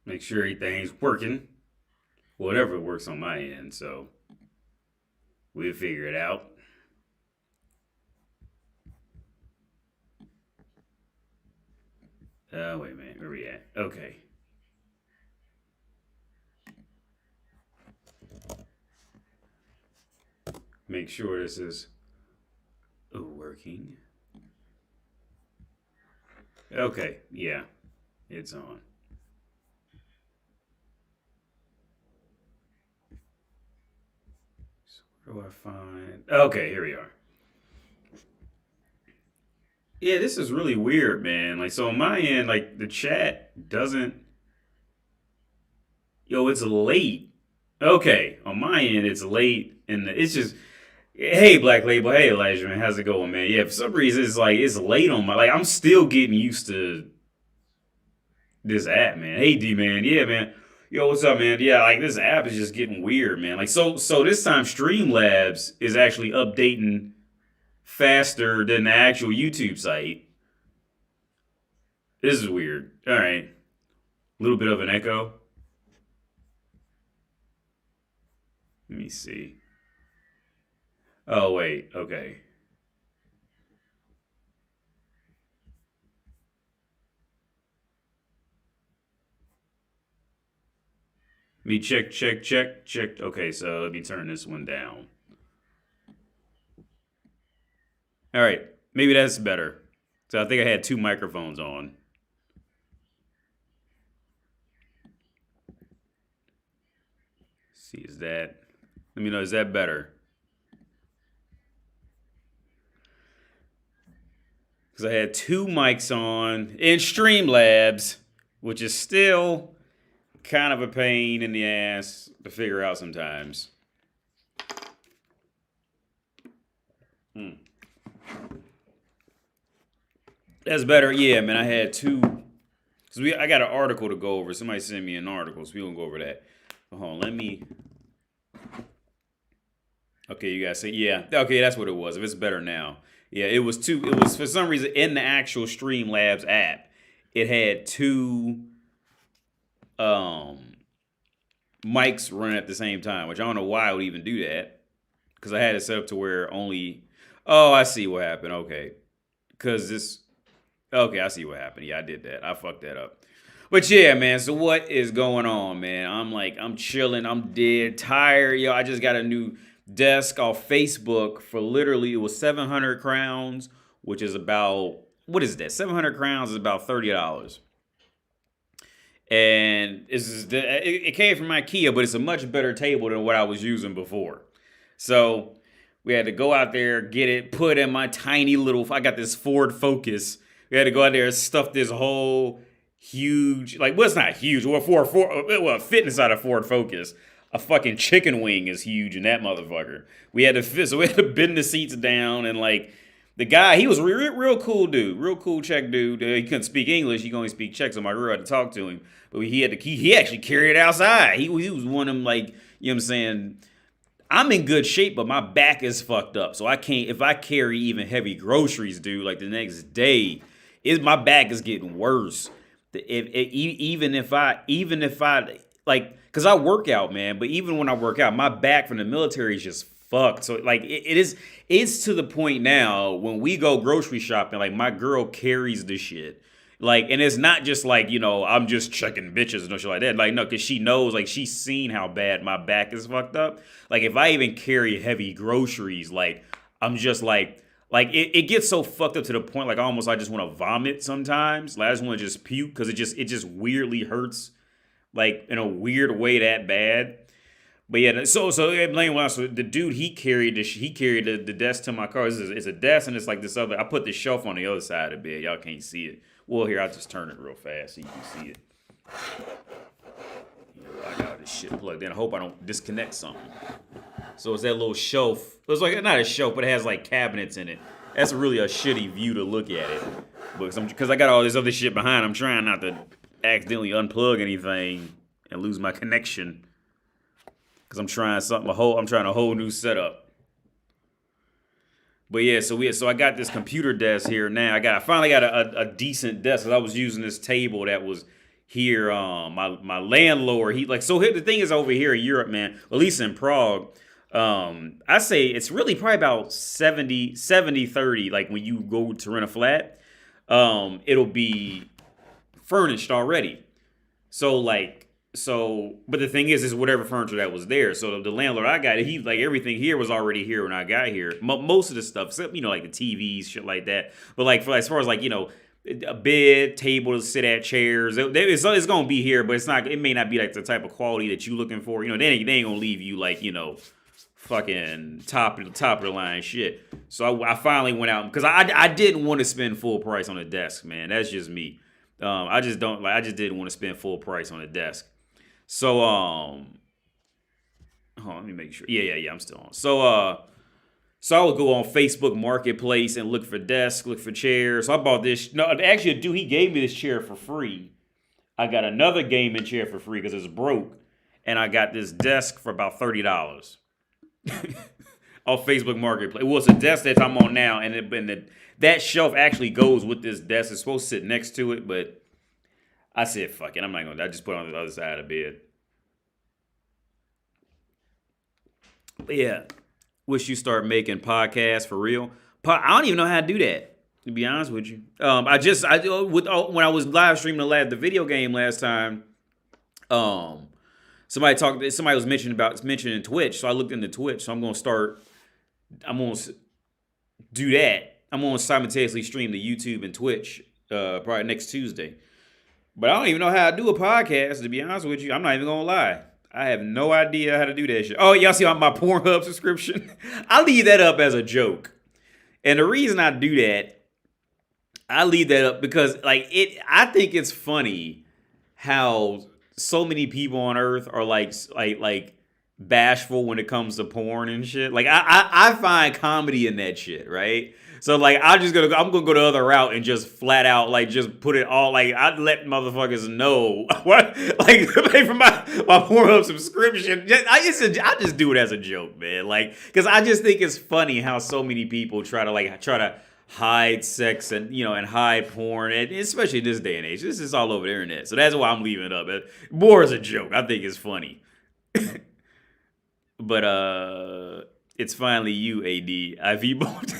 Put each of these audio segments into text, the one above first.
Make sure everything's working. Whatever works on my end, so we'll figure it out. Wait a minute, where we at? Okay. Make sure this is working. Okay, yeah, it's on. So where do I find? Okay, here we are. Yeah, this is really weird, man. Like, so on my end, like the chat doesn't. Yo, it's late. Okay, on my end, it's late, and it's just. Hey, Black Label. Hey, Elijah, man. How's it going, man? Yeah, for some reason, it's like it's late on my. Like, I'm still getting used to this app, man. Hey, D, man. Yeah, man. Yo, what's up, man? Yeah, like this app is just getting weird, man. Like, so this time, Streamlabs is actually updating faster than the actual YouTube site. This is weird. All right, a little bit of an echo. Let me see. Oh wait, okay. Let me check. Okay, so let me turn this one down. All right, maybe that's better. So I think I had two microphones on. Let's see, is that? Let me know. Is that better? Because I had two mics on in Streamlabs, which is still kind of a pain in the ass to figure out sometimes. Hmm. That's better. Yeah, man. I had two. Cause I got an article to go over. Somebody sent me an article, so we won't go over that. But hold on, let me. Okay, you guys say yeah. Okay, that's what it was. If it's better now, yeah, it was two. It was for some reason in the actual Streamlabs app, it had two um mics running at the same time, which I don't know why I would even do that. Because I had it set up to where only. Oh, I see what happened. Okay, because this. Okay, I see what happened. Yeah, I did that. I fucked that up. But yeah, man. So what is going on, man? I'm chilling. I'm dead tired. Yo, I just got a new desk off Facebook for literally it was 700 crowns, which is about what is that? 700 crowns is about $30. And it came from IKEA, but it's a much better table than what I was using before. So we had to go out there, get it, put in my tiny little. I got this Ford Focus. We had to go out there and stuff this whole huge, like, well, it's not huge. Well, fit inside a Ford Focus. A fucking chicken wing is huge in that motherfucker. So we had to bend the seats down and like the guy, he was real cool dude, real cool Czech dude. He couldn't speak English. He could only speak Czech, so my girl had to talk to him. But he actually carried it outside. He was one of them like, you know what I'm saying? I'm in good shape, but my back is fucked up. So I can't, if I carry even heavy groceries, dude, like the next day, my back is getting worse. Even if I like, cause I work out, man. But even when I work out, my back from the military is just fucked. So like, it's to the point now when we go grocery shopping, like my girl carries the shit. Like, and it's not just like, I'm just checking bitches and no shit like that. Like, no, because she knows, like, she's seen how bad my back is fucked up. Like, if I even carry heavy groceries, like, I'm just like it gets so fucked up to the point, like, I just want to vomit sometimes. Like, I just want to just puke because it just weirdly hurts, like, in a weird way that bad. But yeah, so the dude he carried the desk to my car. It's a desk and it's like this other. I put the shelf on the other side of the bed. Y'all can't see it. Well, here I'll just turn it real fast so you can see it. I got this shit plugged in. I hope I don't disconnect something. So it's that little shelf. It's like not a shelf, but it has like cabinets in it. That's really a shitty view to look at it. Because I got all this other shit behind. I'm trying not to accidentally unplug anything and lose my connection. Because I'm trying a whole new setup. But yeah, so I got this computer desk here now. I finally got a decent desk. 'Cause I was using this table that was here, my landlord, he like, so here, the thing is over here in Europe, man, at least in Prague, I say it's really probably about 70-30. Like when you go to rent a flat, it'll be furnished already. So like, but the thing is whatever furniture that was there. So the landlord I got, he like everything here was already here when I got here. Most of the stuff, except like the TVs, shit like that. But like as far as like a bed, table to sit at, chairs, it's gonna be here, but it's not. It may not be like the type of quality that you looking for. They ain't gonna leave you like fucking top of the line shit. So I finally went out because I didn't want to spend full price on a desk, man. That's just me. I just didn't want to spend full price on a desk. So hold on, let me make sure. Yeah, I'm still on. So I would go on Facebook Marketplace and look for desks, look for chairs. So I bought this. No, actually, a dude, he gave me this chair for free. I got another gaming chair for free because it's broke, and I got this desk for about $30 off Facebook Marketplace. Well, it's a desk that I'm on now, and that shelf actually goes with this desk. It's supposed to sit next to it, but I said, fuck it. I'm not going to. I just put it on the other side of the bed. But yeah, wish you start making podcasts for real. I don't even know how to do that, to be honest with you. When I was live streaming the video game last time, somebody was mentioning Twitch, so I looked into Twitch. So I'm gonna do that. I'm gonna simultaneously stream to YouTube and Twitch probably next Tuesday. But I don't even know how to do a podcast, to be honest with you. I'm not even gonna lie. I have no idea how to do that shit. Oh, y'all see my Pornhub subscription? I leave that up as a joke. And the reason I do that, I leave that up because I think it's funny how so many people on earth are like bashful when it comes to porn and shit. Like I find comedy in that shit, right? So like I'm gonna go the other route and just flat out just put it all I let motherfuckers know what pay for my Pornhub subscription. I just do it as a joke, man. Because I just think it's funny how so many people try to hide sex and and hide porn, and especially in this day and age. This is all over the internet, so that's why I'm leaving it up. More as a joke. I think it's funny. But it's finally you, AD. IV bought.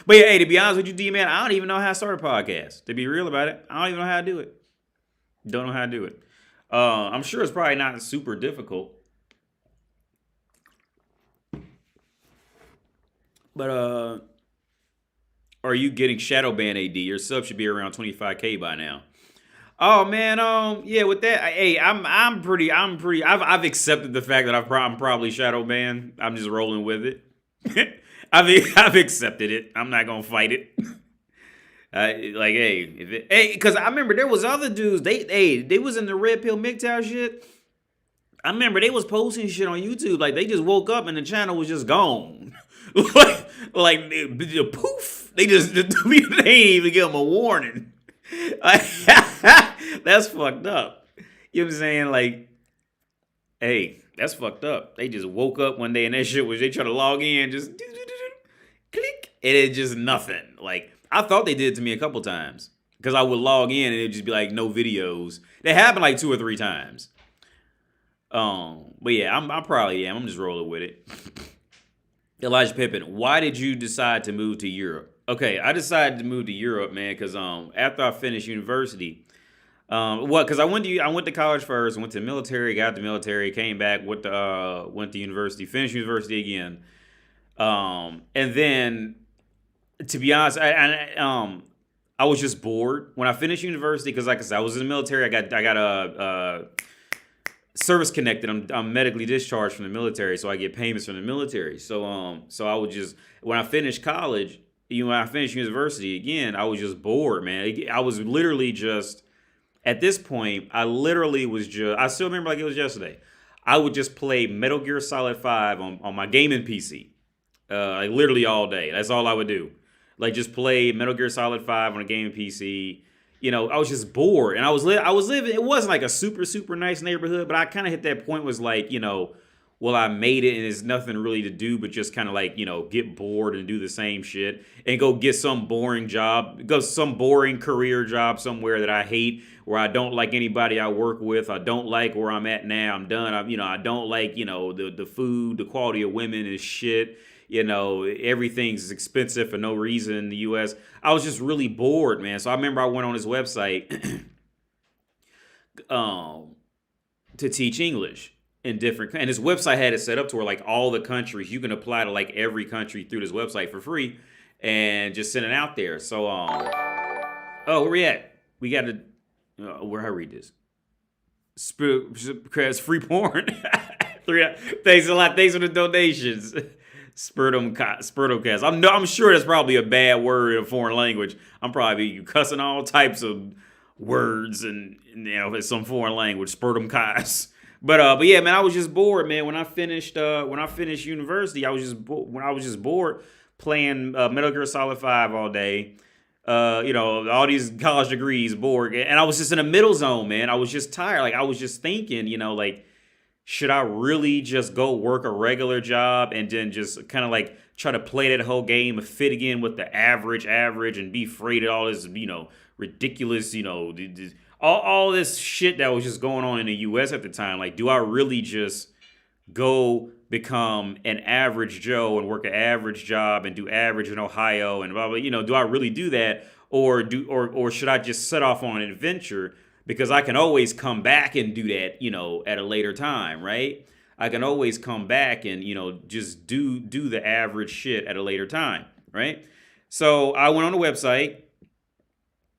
But yeah, hey, to be honest with you, D man, I don't even know how to start a podcast. To be real about it, I don't even know how to do it. Don't know how to do it. I'm sure it's probably not super difficult. But are you getting shadow banned, AD? Your sub should be around 25K by now. Oh man, yeah, with that, hey, I've accepted the fact that I'm probably shadow banned. I'm just rolling with it. I've accepted it. I'm not gonna fight it. Because I remember there was other dudes. They was in the Red Pill MGTOW shit. I remember they was posting shit on YouTube. Like they just woke up and the channel was just gone. Poof. They ain't even give them a warning. That's fucked up. You know what I'm saying? Hey, that's fucked up. They just woke up one day and that shit was, they try to log in, just click, and it just nothing. I thought they did it to me a couple times because I would log in and it'd just be no videos. That happened 2 or 3 times. But yeah, I'm probably I'm just rolling with it. Elijah Pippin, why did you decide to move to Europe? Okay, I decided to move to Europe, man, because after I finished university, because I went to college first, went to the military, got the military, came back, went to university, finished university again, and then to be honest, I was just bored when I finished university because, like I said, I was in the military. I got a service connected. I'm medically discharged from the military, so I get payments from the military. So I would just when I finished college. When I finished university again, I was just bored, man. I was literally just, at this point, I still remember like it was yesterday. I would just play Metal Gear Solid 5 on my gaming PC. Literally all day. That's all I would do. Just play Metal Gear Solid 5 on a gaming PC. I was just bored. And I was living, it wasn't a super, super nice neighborhood, but I kind of hit that point was well, I made it and there's nothing really to do but just kind of like, get bored and do the same shit and go get some boring job, go some boring career job somewhere that I hate, where I don't like anybody I work with. I don't like where I'm at now. I'm done. I don't like, the food, the quality of women is shit. Everything's expensive for no reason in the US. I was just really bored, man. So I remember I went on his website to teach English in different, and his website had it set up to where like all the countries, you can apply to like every country through this website for free and just send it out there. So where we at? We got to where I read this. Because free porn. Thanks a lot. Thanks for the donations. Spurtomcast. I'm sure that's probably a bad word in a foreign language. I'm probably cussing all types of words and it's some foreign language. Spurtomcast. But yeah, man, I was just bored, man. When I finished university, I was just bored playing Metal Gear Solid 5 all day. All these college degrees, bored, and I was just in a middle zone, man. I was just tired. Like I was just thinking, like, should I really just go work a regular job and then just kind of like try to play that whole game and fit again with the average and be afraid of all this, ridiculous, all this shit that was just going on in the U.S. at the time. Like, do I really just go become an average Joe and work an average job and do average in Ohio and blah, blah, do I really do that? Or should I just set off on an adventure? Because I can always come back and do that, at a later time, right? I can always come back and, just do the average shit at a later time, right? So I went on the website.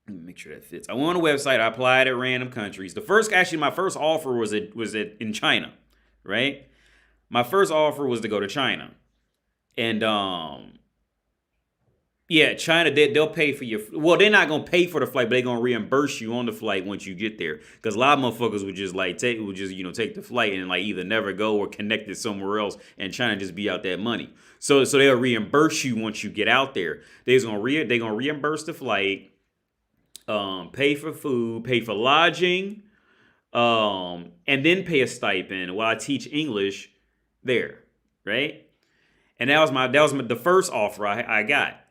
Let me make sure that fits. I went on the website. I applied at random countries. My first offer was in China, right? My first offer was to go to China. And, yeah, China, they'll pay for your, well, they're not going to pay for the flight, but they're going to reimburse you on the flight once you get there. Because a lot of motherfuckers would just take the flight and like either never go or connect it somewhere else, and China just be out that money. So they'll reimburse you once you get out there. They're going to reimburse the flight, pay for food, pay for lodging, and then pay a stipend while I teach English there, right? And that was the first offer I got.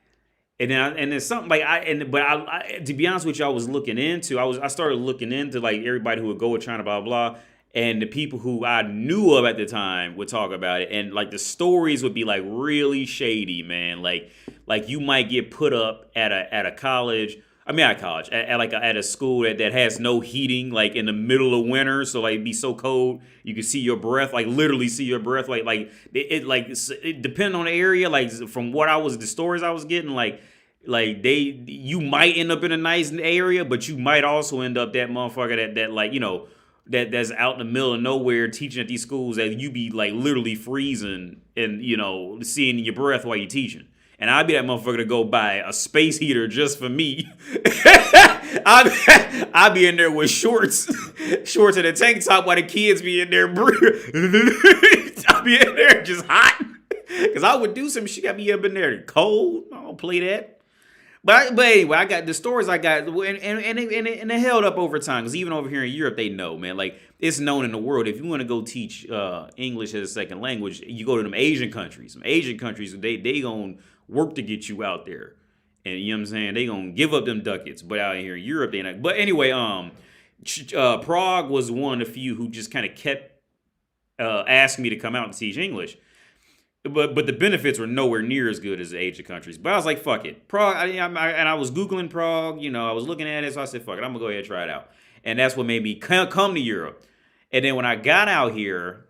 And then something like to be honest with you, I started looking into like everybody who would go with China, blah, blah, and the people who I knew of at the time would talk about it. And like the stories would be like really shady, man. Like you might get put up at a college. I mean, at college, at a school that has no heating, like in the middle of winter, so like it'd be so cold you can see your breath, like literally see your breath, it depending on the area, like from the stories I was getting, you might end up in a nice area, but you might also end up that motherfucker that's out in the middle of nowhere teaching at these schools that you be like literally freezing and seeing your breath while you're teaching. And I'd be that motherfucker to go buy a space heater just for me. I'd be in there with shorts and a tank top while the kids be in there. I'd be in there just hot. Because I would do some shit. Got me up in there cold. I don't play that. But anyway, I got the stories I got, and it held up over time. Because even over here in Europe, they know, man. Like, it's known in the world. If you want to go teach English as a second language, you go to them Asian countries. Some Asian countries, they going to work to get you out there. And you know what I'm saying? They going to give up them ducats. But out here in Europe, they not. But anyway, Prague was one of the few who just kind of kept asking me to come out and teach English. But the benefits were nowhere near as good as the Asian countries. But I was like, fuck it. Prague, and I was Googling Prague, I was looking at it, so I said, fuck it, I'm going to go ahead and try it out. And that's what made me come to Europe. And then when I got out here,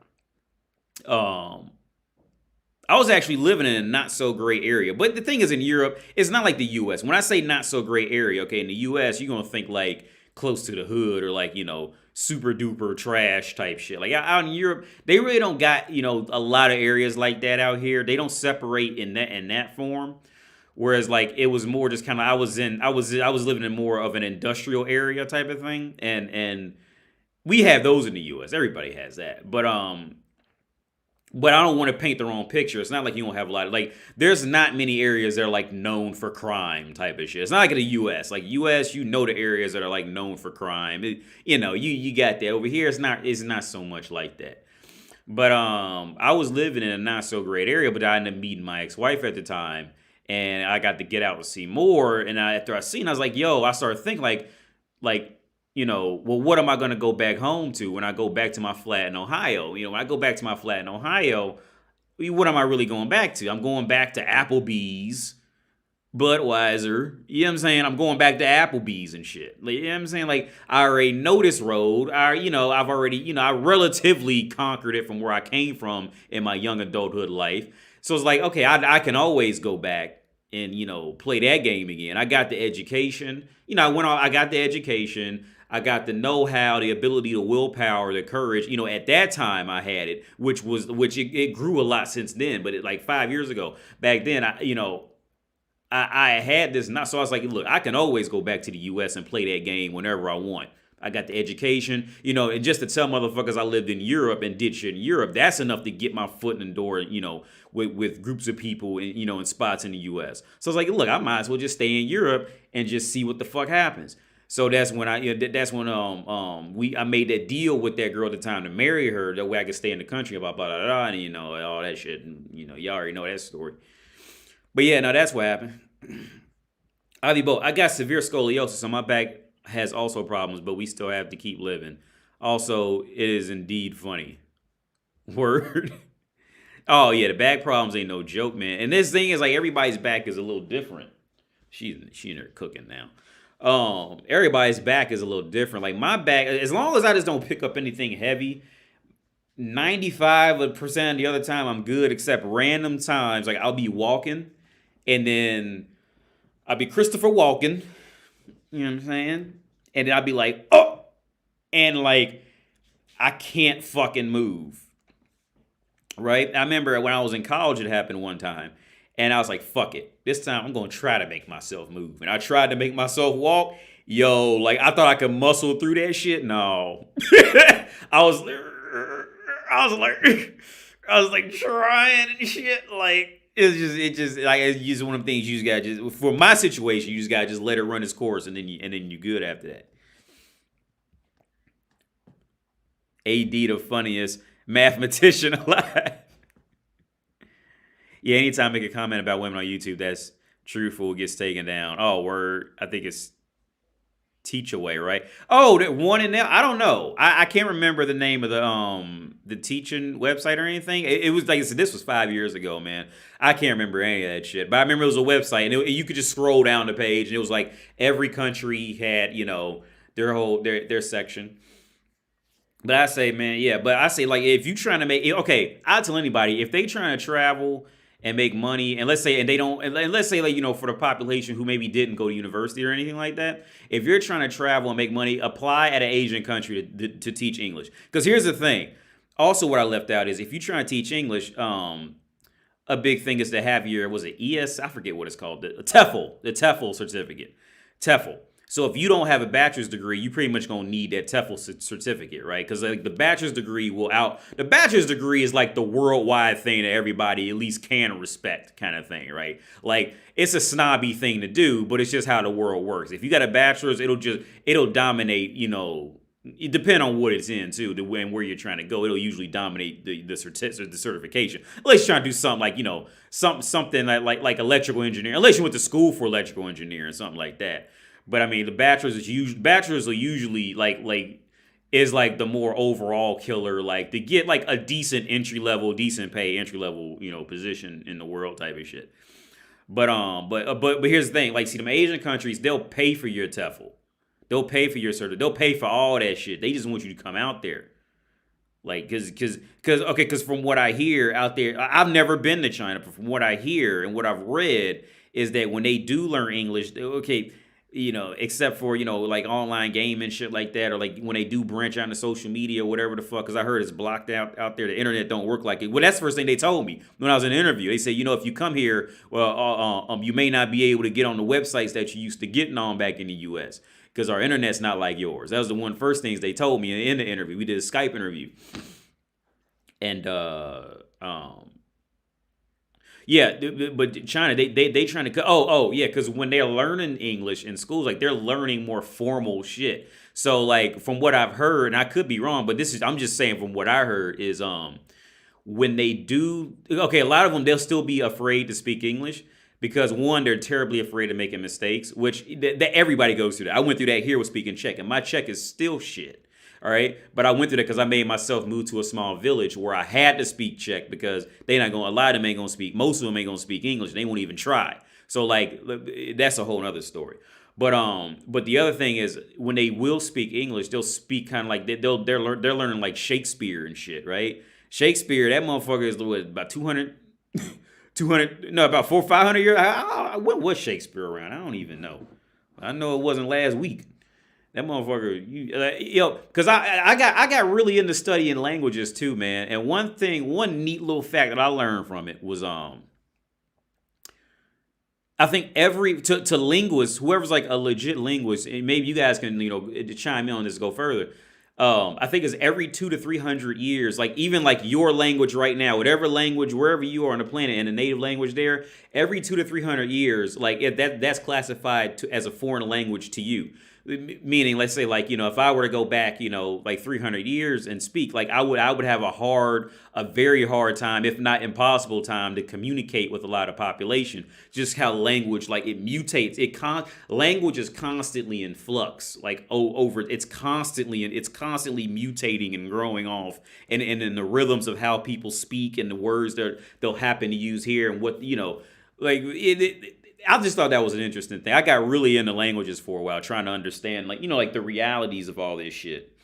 I was actually living in a not so great area. But the thing is, in Europe, it's not like the U.S. When I say not so great area, okay, in the U.S., you're going to think like close to the hood or like, super duper trash type shit. Like out in Europe, they really don't got, a lot of areas like that out here. They don't separate in that form. Whereas like it was more just kind of I was living in more of an industrial area type of thing. And we have those in the US. Everybody has that. But I don't want to paint the wrong picture. It's not like you don't have a lot of, like, there's not many areas that are, like, known for crime type of shit. It's not like in the U.S. Like, U.S., the areas that are, like, known for crime. You got that. Over here, it's not so much like that. But I was living in a not so great area, but I ended up meeting my ex-wife at the time, and I got to get out and see more. And after I seen, I was like, yo, I started thinking like, well, what am I gonna go back home to when I go back to my flat in Ohio? When I go back to my flat in Ohio, what am I really going back to? I'm going back to Applebee's, Budweiser. You know what I'm saying? I'm going back to Applebee's and shit. Like, you know what I'm saying? Like, I already know this road. I've already, I relatively conquered it from where I came from in my young adulthood life. So it's like, okay, I can always go back and, play that game again. I got the education. I got the education. I got the know-how, the ability, the willpower, the courage. At that time I had it, which it grew a lot since then. But like 5 years ago, back then, I had this not, so I was like, look, I can always go back to the U.S. and play that game whenever I want. I got the education, and just to tell motherfuckers I lived in Europe and did shit in Europe, that's enough to get my foot in the door, with groups of people, in spots in the U.S. So I was like, look, I might as well just stay in Europe and just see what the fuck happens. So that's when I made that deal with that girl at the time to marry her. That way I could stay in the country, blah blah blah, blah and all that shit. And y'all already know that story. But yeah, no, that's what happened. I got severe scoliosis, so my back has also problems, but we still have to keep living. Also, it is indeed funny. Word. Oh yeah, the back problems ain't no joke, man. And this thing is like everybody's back is a little different. She in there cooking now. Everybody's back is a little different. Like my back, as long as I just don't pick up anything heavy, 95% of the other time I'm good, except random times. Like I'll be walking, and then I'll be Christopher Walken. You know what I'm saying? And then I'll be like, oh, and like I can't fucking move. Right? I remember when I was in college, it happened one time. And I was like, fuck it. This time I'm going to try to make myself move. And I tried to make myself walk. Yo, like I thought I could muscle through that shit. No. I was like trying and shit. Like it's just one of the things you just gotta for my situation, you just gotta just let it run its course and then you good after that. AD the funniest mathematician alive. Yeah, anytime I make a comment about women on YouTube that's truthful gets taken down. Oh, word. I think it's Teachaway, right? Oh, that one in there. I don't know. I can't remember the name of the teaching website or anything. It was like I said, this was 5 years ago, man. I can't remember any of that shit. But I remember it was a website, and you could just scroll down the page, and it was like every country had their section. But I say, man, yeah. But I say, like, if you trying to make okay, I'll tell anybody if they trying to travel and make money, and let's say like for the population who maybe didn't go to university or anything like that, if you're trying to travel and make money, apply at an Asian country to teach English. Because here's the thing. Also, what I left out is if you're trying to teach English, a big thing is to have your I forget what it's called, the TEFL certificate, TEFL. So if you don't have a bachelor's degree, you pretty much gonna need that TEFL certificate, right? Because like the bachelor's degree is like the worldwide thing that everybody at least can respect, kind of thing, right? Like it's a snobby thing to do, but it's just how the world works. If you got a bachelor's, it'll dominate. It depend on what it's in too, and where you're trying to go. It'll usually dominate the certification. Unless you're trying to do something like something like electrical engineering. Unless you went to school for electrical engineering or something like that. But I mean, the bachelor's are usually like is like the more overall killer, like to get like a decent decent pay entry level, position in the world type of shit. But here's the thing, like, see, them Asian countries, they'll pay for your TEFL, they'll pay for your certificate, they'll pay for all that shit. They just want you to come out there, like, cause from what I hear out there, I've never been to China, but from what I hear and what I've read is that when they do learn English, okay. Except for, like online game and shit like that, or like when they do branch out into social media or whatever the fuck, because I heard it's blocked out there. The internet don't work like it. Well, that's the first thing they told me when I was in an interview. They said, if you come here, well, you may not be able to get on the websites that you used to getting on back in the U.S. because our internet's not like yours. That was the first things they told me in the interview. We did a Skype interview. And, yeah, but China, they trying to yeah, because when they're learning English in schools, like they're learning more formal shit. So like from what I've heard, and I could be wrong, but I'm just saying from what I heard is when they do, okay, a lot of them, they'll still be afraid to speak English because one, they're terribly afraid of making mistakes, which everybody goes through that. I went through that here with speaking Czech, and my Czech is still shit. All right, but I went through that because I made myself move to a small village where I had to speak Czech because they not gonna, a lot of them ain't gonna speak, most of them ain't gonna speak English. They won't even try. So like that's a whole nother story. But the other thing is when they will speak English, they'll speak kind of like they're learning like Shakespeare and shit, right? Shakespeare, that motherfucker is what, about 200, 200, no, about 400, 500 years. When was Shakespeare around? I don't even know. I know it wasn't last week. That motherfucker, because I got really into studying languages too, man. And one neat little fact that I learned from it was I think to linguists, whoever's like a legit linguist, and maybe you guys can chime in on this, go further. I think it's every 200 to 300 years, like even like your language right now, whatever language, wherever you are on the planet, and the native language there, every 200 to 300 years, like if that's classified as a foreign language to you. Meaning, let's say, like, if I were to go back, like 300 years and speak, like I would have a very hard time, if not impossible time, to communicate with a lot of population. Just how language, like, it mutates. Language is constantly in flux, like it's constantly mutating and growing off, and in the rhythms of how people speak and the words that they'll happen to use here and what like I just thought that was an interesting thing. I got really into languages for a while, trying to understand, like, like the realities of all this shit.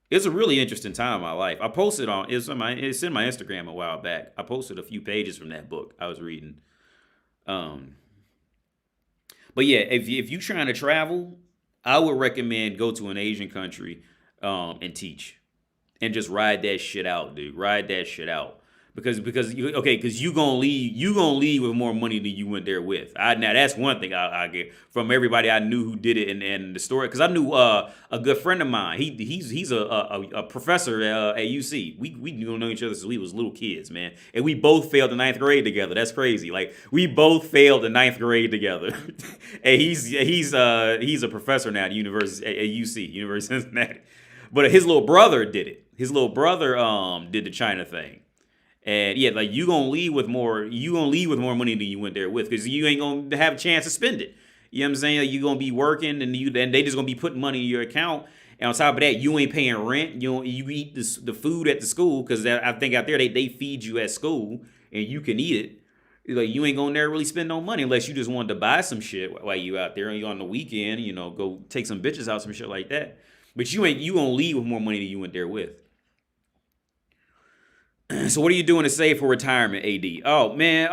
It's a really interesting time in my life. I posted it's in my Instagram a while back. I posted a few pages from that book I was reading. But yeah, if you're trying to travel, I would recommend go to an Asian country and teach, and just ride that shit out, dude. Ride that shit out. Because you gonna leave with more money than you went there with. Now that's one thing I get from everybody I knew who did it, and the story, because I knew a good friend of mine. He's a professor at UC. We know each other since we was little kids, man, and we both failed the ninth grade together. That's crazy. Like we both failed the ninth grade together, and he's a professor now at UC, University of Cincinnati. But his little brother did it. His little brother did the China thing. And yeah, like you gonna leave with more money than you went there with, because you ain't gonna have a chance to spend it. You know what I'm saying? Like, you gonna be working, and they just gonna be putting money in your account. And on top of that, you ain't paying rent. You eat the food at the school, because I think out there they feed you at school and you can eat it. Like you ain't gonna there really spend no money unless you just wanted to buy some shit while you out there and you on the weekend. Go take some bitches out, some shit like that. But you gonna leave with more money than you went there with. So what are you doing to save for retirement, AD? Oh man,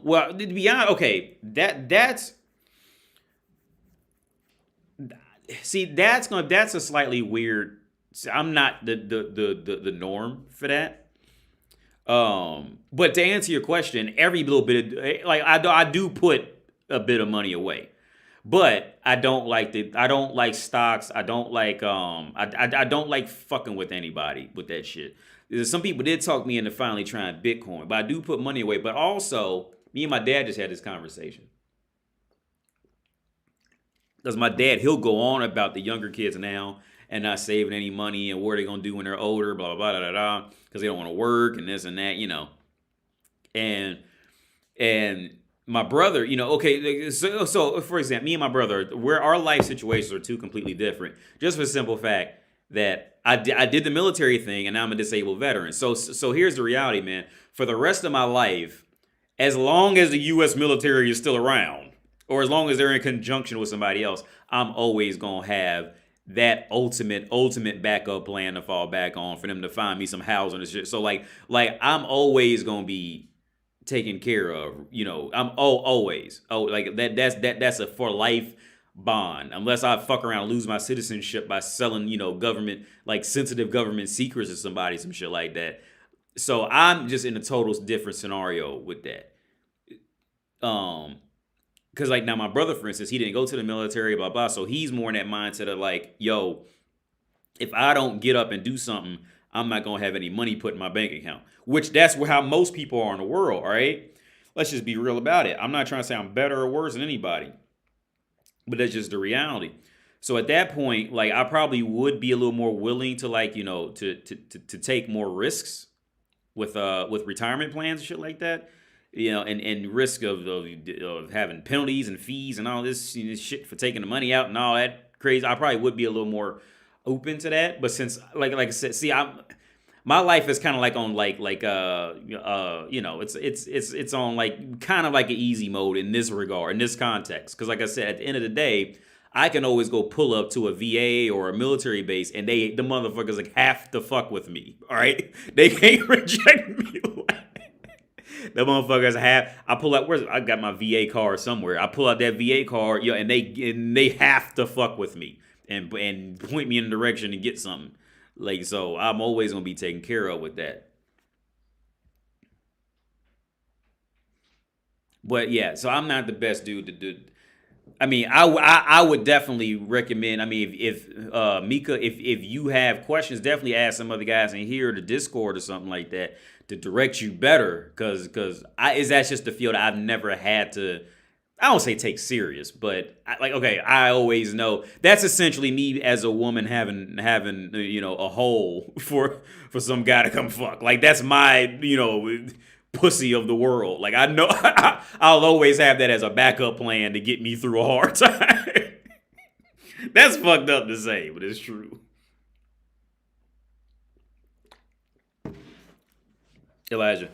well, to be honest, okay, that's a slightly weird. I'm not the norm for that. But to answer your question, every little bit of, like, I do put a bit of money away, but I don't like stocks. I don't like I don't like fucking with anybody with that shit. Some people did talk me into finally trying Bitcoin, but I do put money away. But also, me and my dad just had this conversation. Because my dad, he'll go on about the younger kids now and not saving any money and what they're going to do when they're older, blah, blah, blah, blah, blah, because they don't want to work and this and that, And my brother, okay, so for example, me and my brother, our life situations are two completely different, just for the simple fact that I did the military thing, and now I'm a disabled veteran. So here's the reality, man. For the rest of my life, as long as the U.S. military is still around, or as long as they're in conjunction with somebody else, I'm always gonna have that ultimate backup plan to fall back on for them to find me some housing and shit. So like I'm always gonna be taken care of. I'm always like that's a for life bond, unless I fuck around and lose my citizenship by selling, government, like sensitive government secrets to somebody, some shit like that. So I'm just in a total different scenario with that. Because like now my brother, for instance, he didn't go to the military, blah, blah. So he's more in that mindset of like, yo, if I don't get up and do something, I'm not going to have any money put in my bank account, which that's how most people are in the world. All right. Let's just be real about it. I'm not trying to say I'm better or worse than anybody, but that's just the reality. So at that point, like I probably would be a little more willing to like, to take more risks with retirement plans and shit like that. And risk of having penalties and fees and all this, shit for taking the money out and all that crazy. I probably would be a little more open to that. But since like I said, see, my life is kind of like on it's on like kind of like an easy mode in this regard, in this context, because like I said, at the end of the day, I can always go pull up to a VA or a military base, and the motherfuckers like have to fuck with me. All right, they can't reject me. The motherfuckers have. I pull out. I got my VA card somewhere. I pull out that VA card, and they have to fuck with me and point me in the direction to get something. Like, so I'm always gonna be taken care of with that. But yeah, so I'm not the best dude to do. I mean, I would definitely recommend. I mean, if Mika, if you have questions, definitely ask some other guys in here, the Discord or something like that, to direct you better. Cause that's just the field I've never had to. I don't say take serious, but okay, I always know that's essentially me as a woman having a hole for some guy to come fuck. Like that's my pussy of the world. Like I know I'll always have that as a backup plan to get me through a hard time. That's fucked up to say, but it's true. Elijah.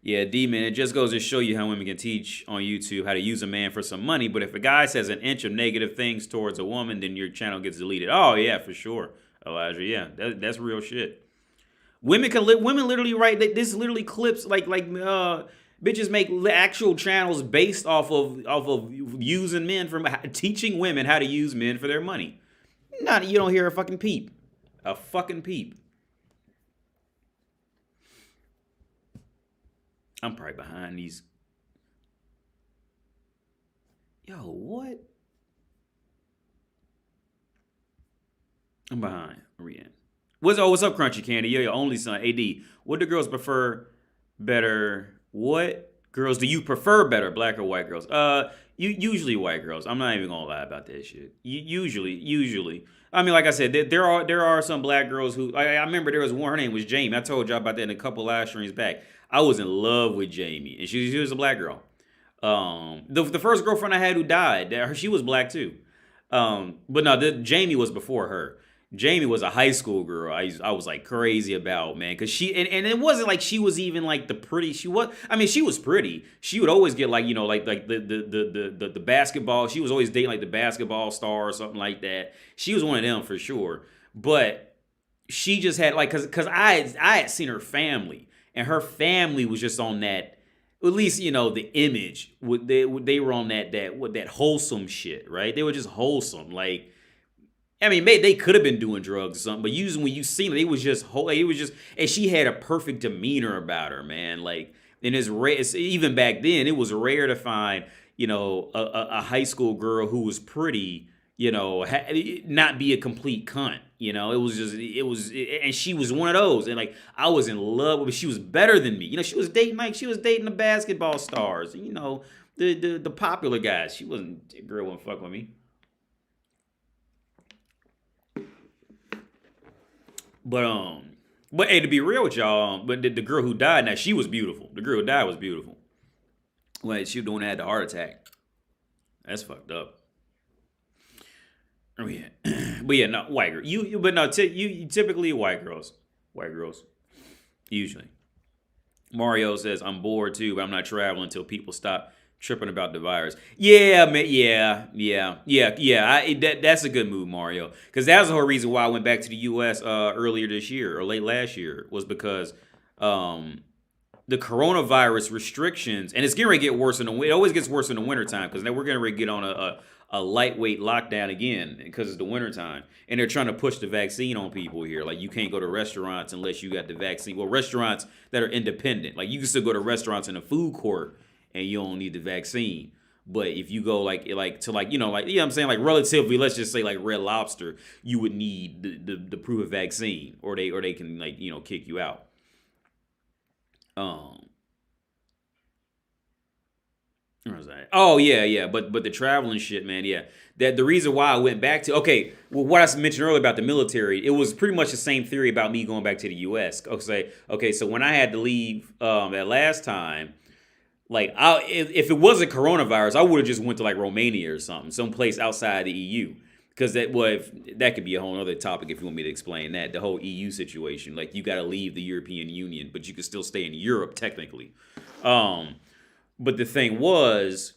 Yeah, D-Man, it just goes to show you how women can teach on YouTube how to use a man for some money. But if a guy says an inch of negative things towards a woman, then your channel gets deleted. Oh, yeah, for sure, Elijah. Yeah, that's real shit. Women literally write this literally clips bitches make actual channels based off of using men from teaching women how to use men for their money. Not you don't hear a fucking peep. A fucking peep. I'm probably behind these. Yo, what? I'm behind. Rian. What's up, Crunchy Candy? Yo, your only son, AD. What do girls prefer better? What girls do you prefer better, black or white girls? Usually white girls. I'm not even gonna lie about that shit. Usually. I mean, like I said, there are some black girls who I remember there was one. Her name was Jamie. I told y'all about that in a couple live streams back. I was in love with Jamie, and she was a black girl. The first girlfriend I had who died, she was black too. But no, Jamie was before her. Jamie was a high school girl. I was like crazy about, man, because and it wasn't like she was even like the pretty. She was. I mean, she was pretty. She would always get like like the basketball. She was always dating like the basketball star or something like that. She was one of them for sure. But she just had like because I had seen her family, and her family was just on that. At least the image. They were on that wholesome shit, right? They were just wholesome, like. I mean, maybe they could have been doing drugs or something, but usually when you see them, it was just, and she had a perfect demeanor about her, man. Like, and it's rare, even back then, it was rare to find, a high school girl who was pretty, not be a complete cunt. And she was one of those, and like I was in love with her. She was better than me. She was dating the basketball stars, the popular guys. The girl wouldn't fuck with me. But hey, to be real with y'all, but the girl who died, now she was beautiful. The girl who died was beautiful. Wait, she was the one that had the heart attack. That's fucked up. Oh yeah, but yeah, no white girl. You typically white girls, usually. Mario says I'm bored too, but I'm not traveling until people stop tripping about the virus. Yeah, man. Yeah. That's a good move, Mario. Because that's the whole reason why I went back to the U.S. Earlier this year or late last year was because the coronavirus restrictions, and it's getting ready to get worse it always gets worse in the wintertime because now we're getting ready to get on a lightweight lockdown again because it's the wintertime. And they're trying to push the vaccine on people here. Like, you can't go to restaurants unless you got the vaccine. Well, restaurants that are independent. Like, you can still go to restaurants in a food court and you don't need the vaccine. But if you go like to I'm saying, like relatively, let's just say like Red Lobster, you would need the proof of vaccine, or they can kick you out. What was that? Oh yeah. But the traveling shit, man. Yeah. That the reason why I went back to what I mentioned earlier about the military, it was pretty much the same theory about me going back to the U.S. Okay. So when I had to leave that last time, like if it wasn't coronavirus, I would have just went to like Romania or something, someplace outside the EU. Because that could be a whole other topic if you want me to explain that, the whole EU situation. Like you got to leave the European Union, but you can still stay in Europe technically. But the thing was,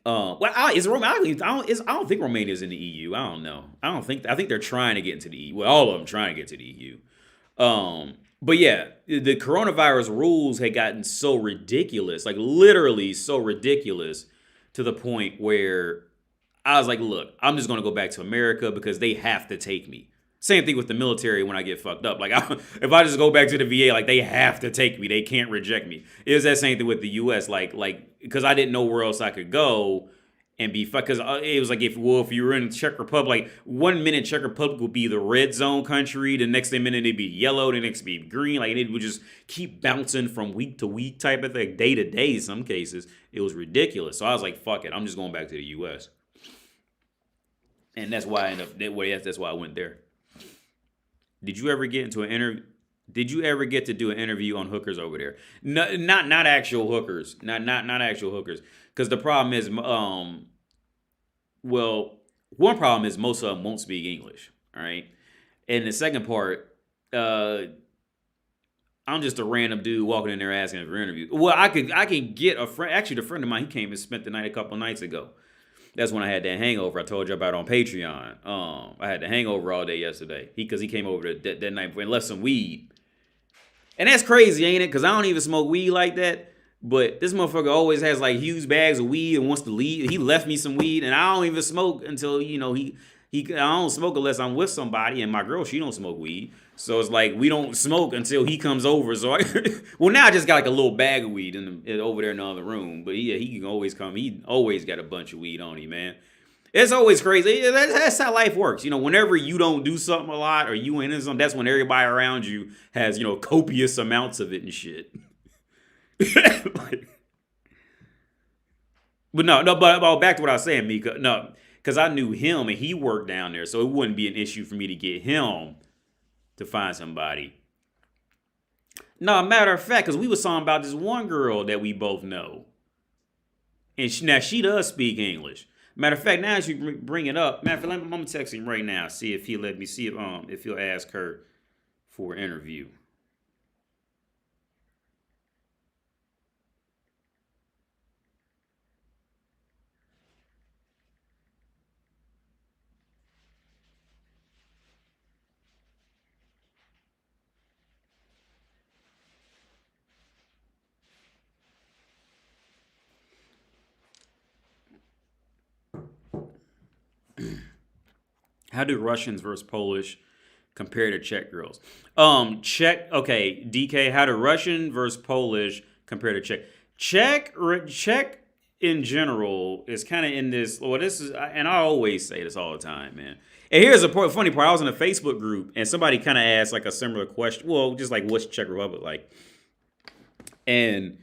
is Rome? I don't think Romania is in the EU. I don't know. I think they're trying to get into the EU. Well, all of them trying to get to the EU. But yeah, the coronavirus rules had gotten so ridiculous, like literally so ridiculous, to the point where I was like, look, I'm just gonna go back to America because they have to take me. Same thing with the military when I get fucked up. Like, if I just go back to the VA, like they have to take me. They can't reject me. It was that same thing with the U.S. Like because I didn't know where else I could go and be fucked. Because it was like if you were in Czech Republic, like 1 minute Czech Republic would be the red zone country, the next minute it'd be yellow, the next be green. Like it would just keep bouncing from week to week type of thing, day to day. In some cases, it was ridiculous. So I was like, fuck it, I'm just going back to the U.S. And that's why I ended up. That's why I went there. Did you ever get into an interview? Did you ever get to do an interview on hookers over there? No, not actual hookers. Not actual hookers. Because the problem is, one problem is most of them won't speak English. All right, and the second part, I'm just a random dude walking in there asking for interviews. Well, I can get a friend. Actually, the friend of mine, he came and spent the night a couple nights ago. That's when I had that hangover I told you about on Patreon. I had the hangover all day yesterday. Because he came over that night and left some weed. And that's crazy, ain't it? Because I don't even smoke weed like that. But this motherfucker always has like huge bags of weed and wants to leave. He left me some weed, and I don't even smoke until I don't smoke unless I'm with somebody. And my girl, she don't smoke weed. So it's like we don't smoke until he comes over. So now I just got like a little bag of weed over there in the other room. But yeah, he can always come. He always got a bunch of weed on him, man. It's always crazy. That's how life works. Whenever you don't do something a lot or you ain't in something, that's when everybody around you has, copious amounts of it and shit. But back to what I was saying, Mika. No, because I knew him and he worked down there, so it wouldn't be an issue for me to get him to find somebody. No, matter of fact, because we was talking about this one girl that we both know, and she does speak English. Matter of fact, now as you bring it up, I'm gonna text him right now, see if he'll let me see if he'll ask her for an interview. How do Russians versus Polish compare to Czech girls? Okay, DK, how do Russian versus Polish compare to Czech? Czech in general is kind of in this, and I always say this all the time, man. And here's the funny part. I was in a Facebook group, and somebody kind of asked like a similar question. Well, just like, what's Czech Republic like? And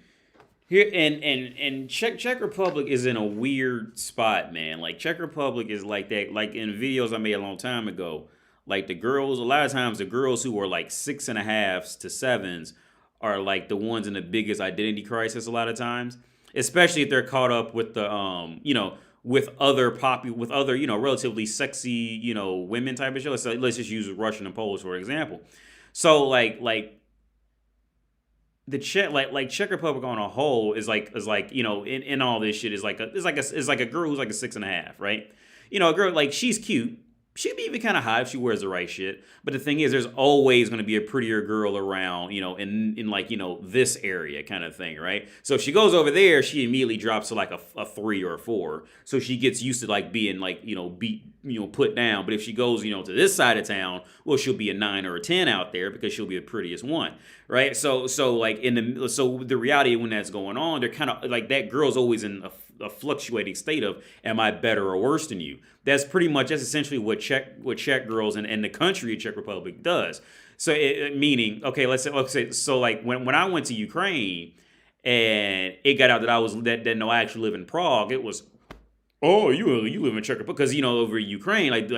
here and Czech Republic is in a weird spot, man. Like Czech Republic is like that. Like in videos I made a long time ago, like a lot of times the girls who are like 6.5s to 7s are like the ones in the biggest identity crisis. A lot of times, especially if they're caught up with the with other relatively sexy women type of show. Let's just use Russian and Polish for example. So like the Czech Republic on a whole is like in all this shit is like a girl who's like a 6.5, right? A girl like she's cute. She'd be even kind of hot if she wears the right shit. But the thing is, there's always going to be a prettier girl around, in like this area kind of thing, right? So if she goes over there, she immediately drops to like a 3 or a 4. So she gets used to like being like put down. But if she goes to this side of town, well, she'll be a 9 or a 10 out there because she'll be the prettiest one, right? So like the reality when that's going on, they're kind of like that girl's always in a fluctuating state of, am I better or worse than you? That's essentially what Czech girls and the country of Czech Republic does. So meaning, okay, let's say, so like when I went to Ukraine and it got out that no, I actually live in Prague. It was, oh, you live in Czech because over Ukraine, like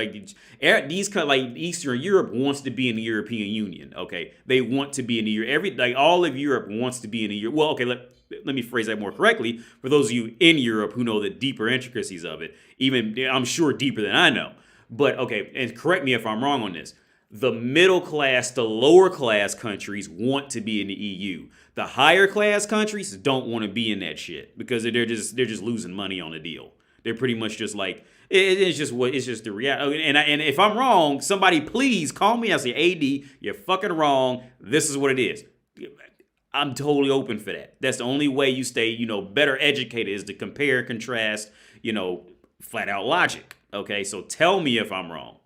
Eastern Europe wants to be in the European Union. Okay, they want to be in the all of Europe wants to be in the Europe. Well, okay, let me phrase that more correctly for those of you in Europe who know the deeper intricacies of it. Even I'm sure deeper than I know. But okay, and correct me if I'm wrong on this. The middle class, the lower class countries want to be in the EU. The higher class countries don't want to be in that shit because they're just losing money on the deal. They're pretty much just like it's just the reality. And if I'm wrong, somebody please call me. I say, AD, you're fucking wrong. This is what it is. I'm totally open for that. That's the only way you stay, better educated is to compare and contrast, flat out logic. Okay, so tell me if I'm wrong.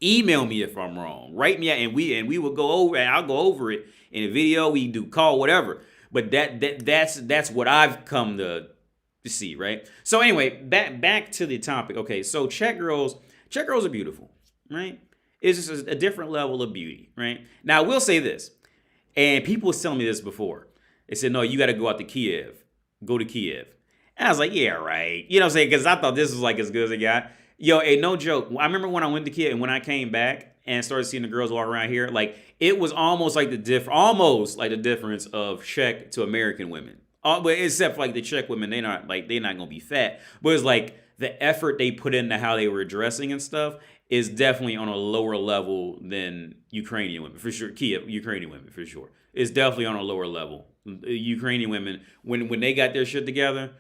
Email me if I'm wrong. Write me out, and we will go over, and I'll go over it in a video. We do call whatever. But that's what I've come to see, right? So anyway, back to the topic. Okay, so Czech girls are beautiful, right? It's just a different level of beauty, right? Now I will say this, and people was telling me this before. They said, no, you got to go out to Kiev. Go to Kiev. And I was like, yeah, right. You know what I'm saying? Because I thought this was like as good as it got. Yo, hey, no joke. I remember when I went to Kiev and when I came back and started seeing the girls walk around here, like it was almost like the difference of Czech to American women. But except for like the Czech women, they're not gonna be fat. But it's like the effort they put into how they were dressing and stuff is definitely on a lower level than Ukrainian women for sure. Ukrainian women for sure. It's definitely on a lower level. Ukrainian women, when they got their shit together,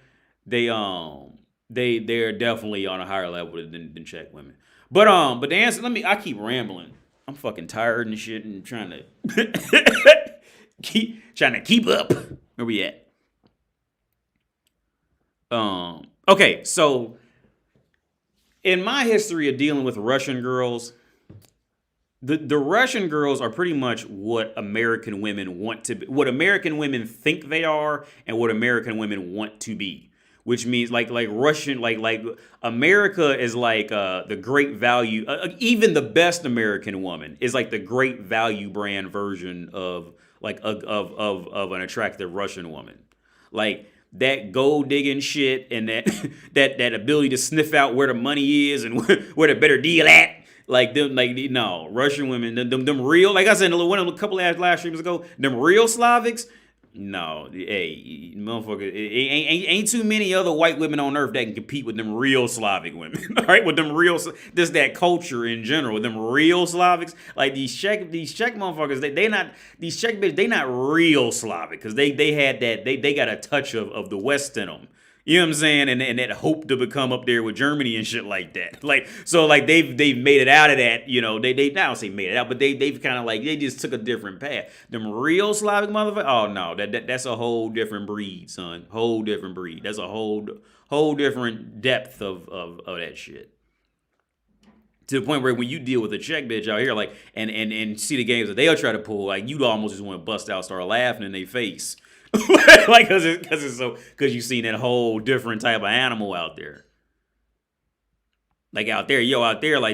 they're definitely on a higher level than Czech women. But the answer, I keep rambling. I'm fucking tired and shit and trying to keep up. Where we at? Okay, so in my history of dealing with Russian girls, the Russian girls are pretty much what American women want to be, what American women think they are, and what American women want to be. Which means like Russian, like America is like the great value. Even the best American woman is like the great value brand version of an attractive Russian woman. Like that gold digging shit and that ability to sniff out where the money is and where the better deal at. No, Russian women, them real, like I said, a couple of live streams ago, them real Slavics. No, hey, motherfucker, ain't too many other white women on earth that can compete with them real Slavic women. All right, with them real, just that culture in general. With them real Slavics, like these Czech motherfuckers, these Czech bitches, they not real Slavic because they had that they got a touch of the West in them. You know what I'm saying? And that hope to become up there with Germany and shit like that. They've made it out of that, they I don't say made it out, but they've kind of they just took a different path. Them real Slavic motherfuckers, oh no, that's a whole different breed, son. Whole different breed. That's a whole different depth of that shit. To the point where when you deal with a Czech bitch out here, and see the games that they'll try to pull, you'd almost just want to bust out, start laughing in their face. Because you've seen that whole different type of animal out there. Out there,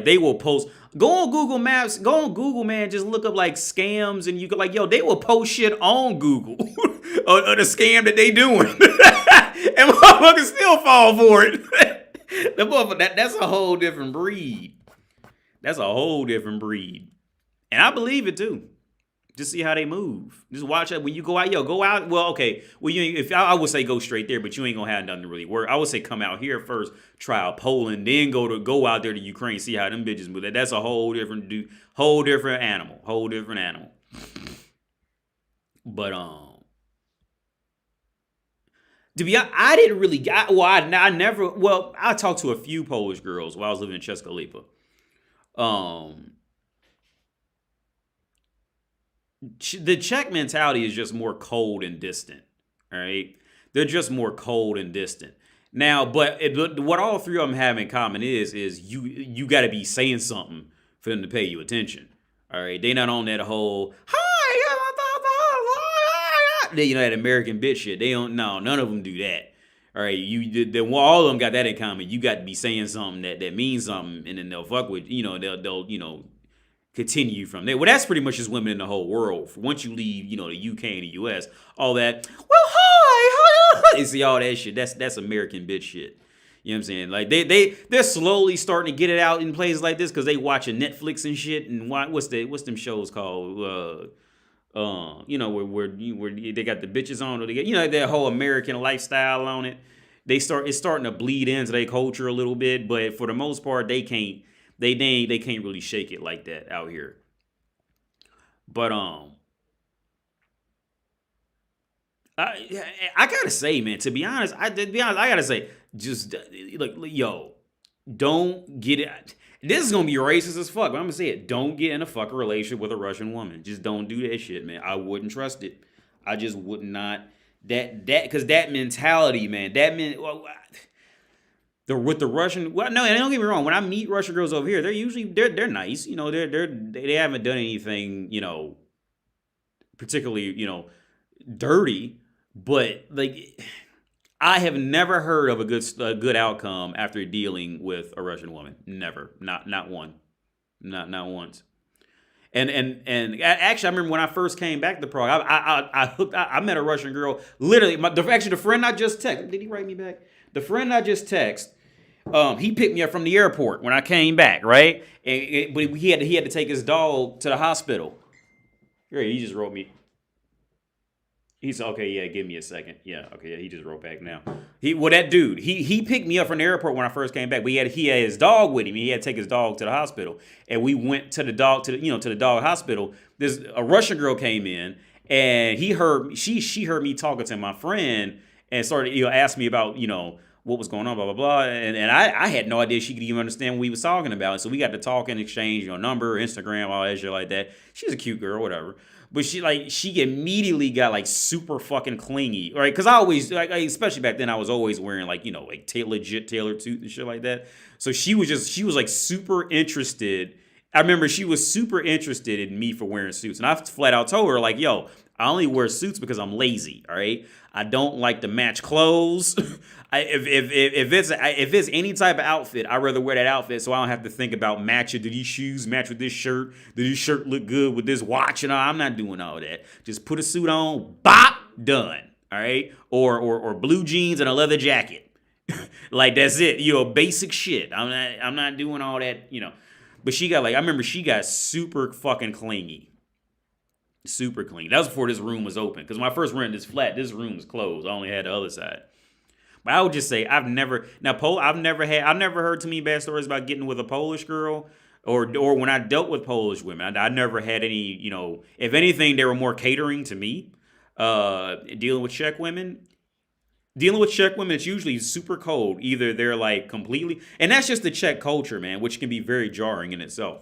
they will post. Go on Google Maps, man. Just look up scams, and you go they will post shit on Google of the scam that they doing, and motherfuckers still fall for it. That's a whole different breed. That's a whole different breed, and I believe it too. Just see how they move. Just watch it when you go out. Go out. Well, okay. Well, I would say go straight there, but you ain't gonna have nothing to really work. I would say come out here first, try out Poland, then go out there to Ukraine, see how them bitches move. That's a whole different animal. But to be honest, I didn't really. I never. Well, I talked to a few Polish girls while I was living in Czechoslovakia. The Czech mentality is just more cold and distant. All right, they're just more cold and distant. Now, but what all three of them have in common is you got to be saying something for them to pay you attention. All right, they not on that whole hi, that American bitch shit. They don't. No, none of them do that. All right, all of them got that in common. You got to be saying something that means something, and then they'll fuck with. They'll continue from there. Well, that's pretty much just women in the whole world. Once you leave, you know, the UK and the US, all that. Well, hi. You see all that shit. That's American bitch shit. You know what I'm saying? Like they're slowly starting to get it out in places like this because they watching Netflix and shit. And what's them shows called? You know, where they got the bitches on, or they get, you know, their whole American lifestyle on it. It's starting to bleed into their culture a little bit, but for the most part, they can't really shake it like that out here. But I gotta say, man, to be honest, I gotta say, just like, yo, don't get it. This is gonna be racist as fuck, but I'm gonna say it. Don't get in a fucking relationship with a Russian woman. Just don't do that shit, man. I wouldn't trust it. I just would not. Because that mentality, man. With the Russian. Well, no, and don't get me wrong. When I meet Russian girls over here, they're nice. You know, they haven't done anything, you know, particularly, you know, dirty. But like, I have never heard of a good outcome after dealing with a Russian woman. Never, not one, not once. And actually, I remember when I first came back to Prague, I met a Russian girl. Literally, the friend I just texted. Did he write me back? The friend I just texted. He picked me up from the airport when I came back, right? But he had to take his dog to the hospital. Yeah, he just wrote me. He said, okay, yeah, give me a second. Yeah, okay, yeah, he just wrote back now. That dude, he picked me up from the airport when I first came back. But he had his dog with him. He had to take his dog to the hospital, and we went to the dog to the dog hospital. A Russian girl came in, and she heard me talking to my friend, and started asked me about what was going on, blah blah blah, and I had no idea she could even understand what we was talking about. And so we got to talking, exchange number, Instagram, all that shit like that. She's a cute girl, whatever. But she immediately got like super fucking clingy, right? Because I always, especially back then, I was always wearing like legit tailored suit and shit like that. So she was like super interested. I remember she was super interested in me for wearing suits, and I flat out told her like, yo, I only wear suits because I'm lazy. All right, I don't like to match clothes. If it's any type of outfit, I'd rather wear that outfit so I don't have to think about matching. Do these shoes match with this shirt? Do this shirt look good with this watch? And I'm not doing all that. Just put a suit on, bop, done. All right, or blue jeans and a leather jacket. Like that's it. Basic shit. I'm not doing all that. But I remember she got super fucking clingy. Super clean. That was before this room was open. Because when I first rented this flat, this room was closed. I only had the other side. But I would just say I've never heard too many bad stories about getting with a Polish girl, or when I dealt with Polish women. I never had any. If anything, they were more catering to me. Dealing with Czech women, it's usually super cold. Either they're like completely, and that's just the Czech culture, man, which can be very jarring in itself.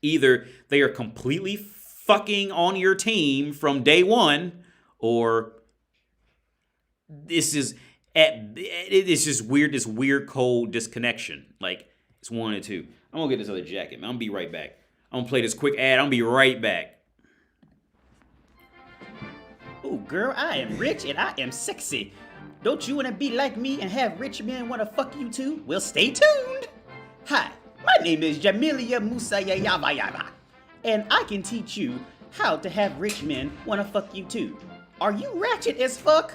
Either they are completely fucking on your team from day one, or it's just weird, this weird cold disconnection. Like, it's one or two. I'm gonna get this other jacket, man. I'm gonna be right back. I'm gonna play this quick ad. I'm gonna be right back. Ooh, girl, I am rich and I am sexy. Don't you wanna be like me and have rich men wanna fuck you too? Well, stay tuned. Hi, my name is Jamilia Musayayava, and I can teach you how to have rich men wanna fuck you too. Are you ratchet as fuck?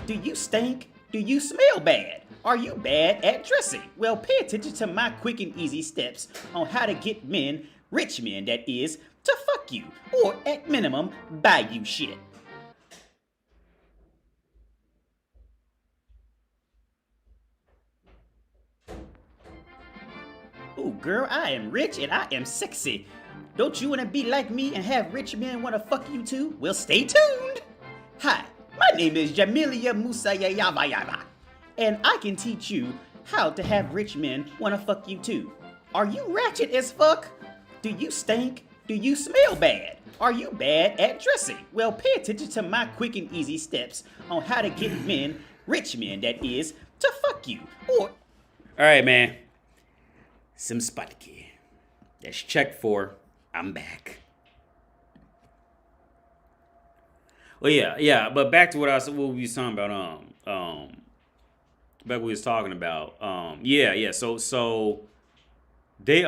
Do you stink? Do you smell bad? Are you bad at dressing? Well, pay attention to my quick and easy steps on how to get men, rich men that is, to fuck you, or at minimum, buy you shit. Ooh, girl, I am rich and I am sexy. Don't you wanna be like me and have rich men wanna fuck you too? Well, stay tuned. Hi, my name is Jamilia Musayayava, and I can teach you how to have rich men wanna fuck you too. Are you ratchet as fuck? Do you stink? Do you smell bad? Are you bad at dressing? Well, pay attention to my quick and easy steps on how to get men, rich men that is, to fuck you, or... Alright, man. Some Sputky. That's check for. I'm back. Well, yeah, but back to what we was talking about. Back what we was talking about. So they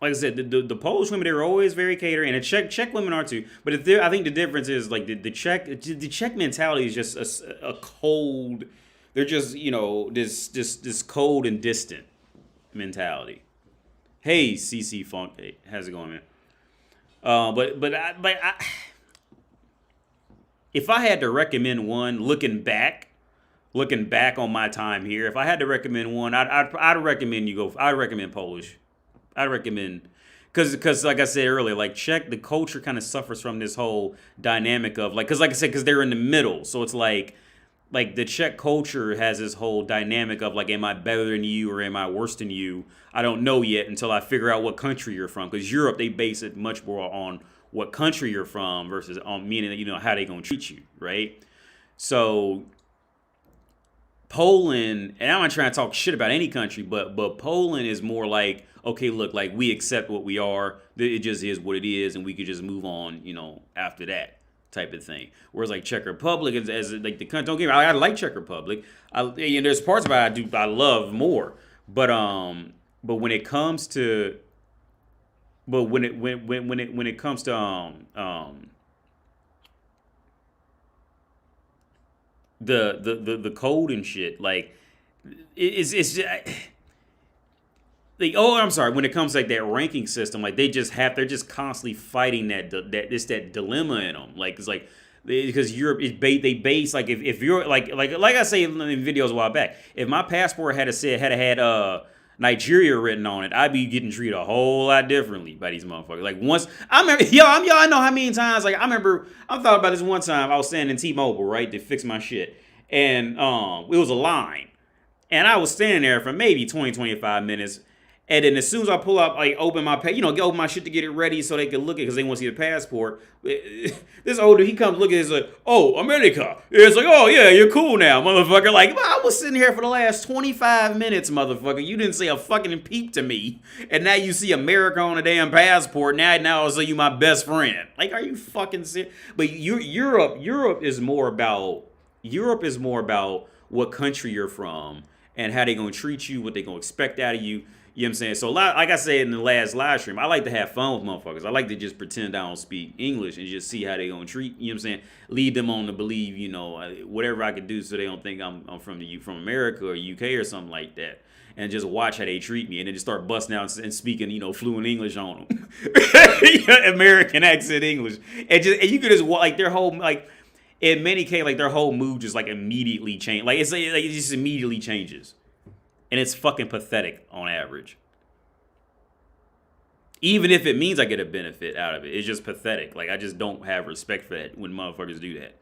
like I said, the Polish women, they were always very catering, and the Czech women are too. But I think the difference is like the Czech mentality is just a cold. They're just this cold and distant mentality. Hey, CC Funk, hey, how's it going, man? If I had to recommend one, looking back on my time here, if I had to recommend one, I'd recommend you go. I'd recommend Polish. I'd recommend because like I said earlier, like Czech, the culture kind of suffers from this whole dynamic of like like I said, because they're in the middle, so it's like the Czech culture has this whole dynamic of like, am I better than you or am I worse than you? I don't know yet until I figure out what country you're from. Because Europe, they base it much more on what country you're from versus on meaning how they gonna treat you, right? So Poland, and I'm not trying to talk shit about any country, but Poland is more like, okay, look, like we accept what we are. It just is what it is, and we could just move on, after that type of thing. Whereas like Czech Republic as like the country, don't get me wrong, I like Czech Republic. There's parts about it I love more, but when it comes to, when it comes to the code and shit, like it's just, like, I'm sorry, when it comes to like that ranking system, like they're just constantly fighting that dilemma in them. Like it's like, because Europe is they base like if you're like I say in videos a while back, if my passport had had Nigeria written on it, I'd be getting treated a whole lot differently by these motherfuckers. Like once I remember, I know how many times, like I thought about this one time. I was standing in T-Mobile, right, to fix my shit, and it was a line, and I was standing there for maybe 20-25 minutes. And then as soon as I pull up, like open my open my shit to get it ready so they can look at it because they want to see the passport. This older, he comes looking, he's like, "Oh, America." It's like, "Oh yeah, you're cool now, motherfucker." Like, I was sitting here for the last 25 minutes, motherfucker. You didn't say a fucking peep to me, and now you see America on a damn passport. Now I'll say you my best friend. Like, are you fucking serious? But Europe is more about what country you're from and how they gonna treat you, what they gonna expect out of you. You know what I'm saying? So, like I said in the last live stream, I like to have fun with motherfuckers. I like to just pretend I don't speak English and just see how they gonna treat. You know what I'm saying? Lead them on to believe, whatever I could do so they don't think I'm from America or UK or something like that. And just watch how they treat me, and then just start busting out and speaking, fluent English on them, American accent English, and you could just like their whole like. In many cases, like their whole mood just like immediately change. Like it just immediately changes. And it's fucking pathetic on average. Even if it means I get a benefit out of it, it's just pathetic. Like, I just don't have respect for that when motherfuckers do that.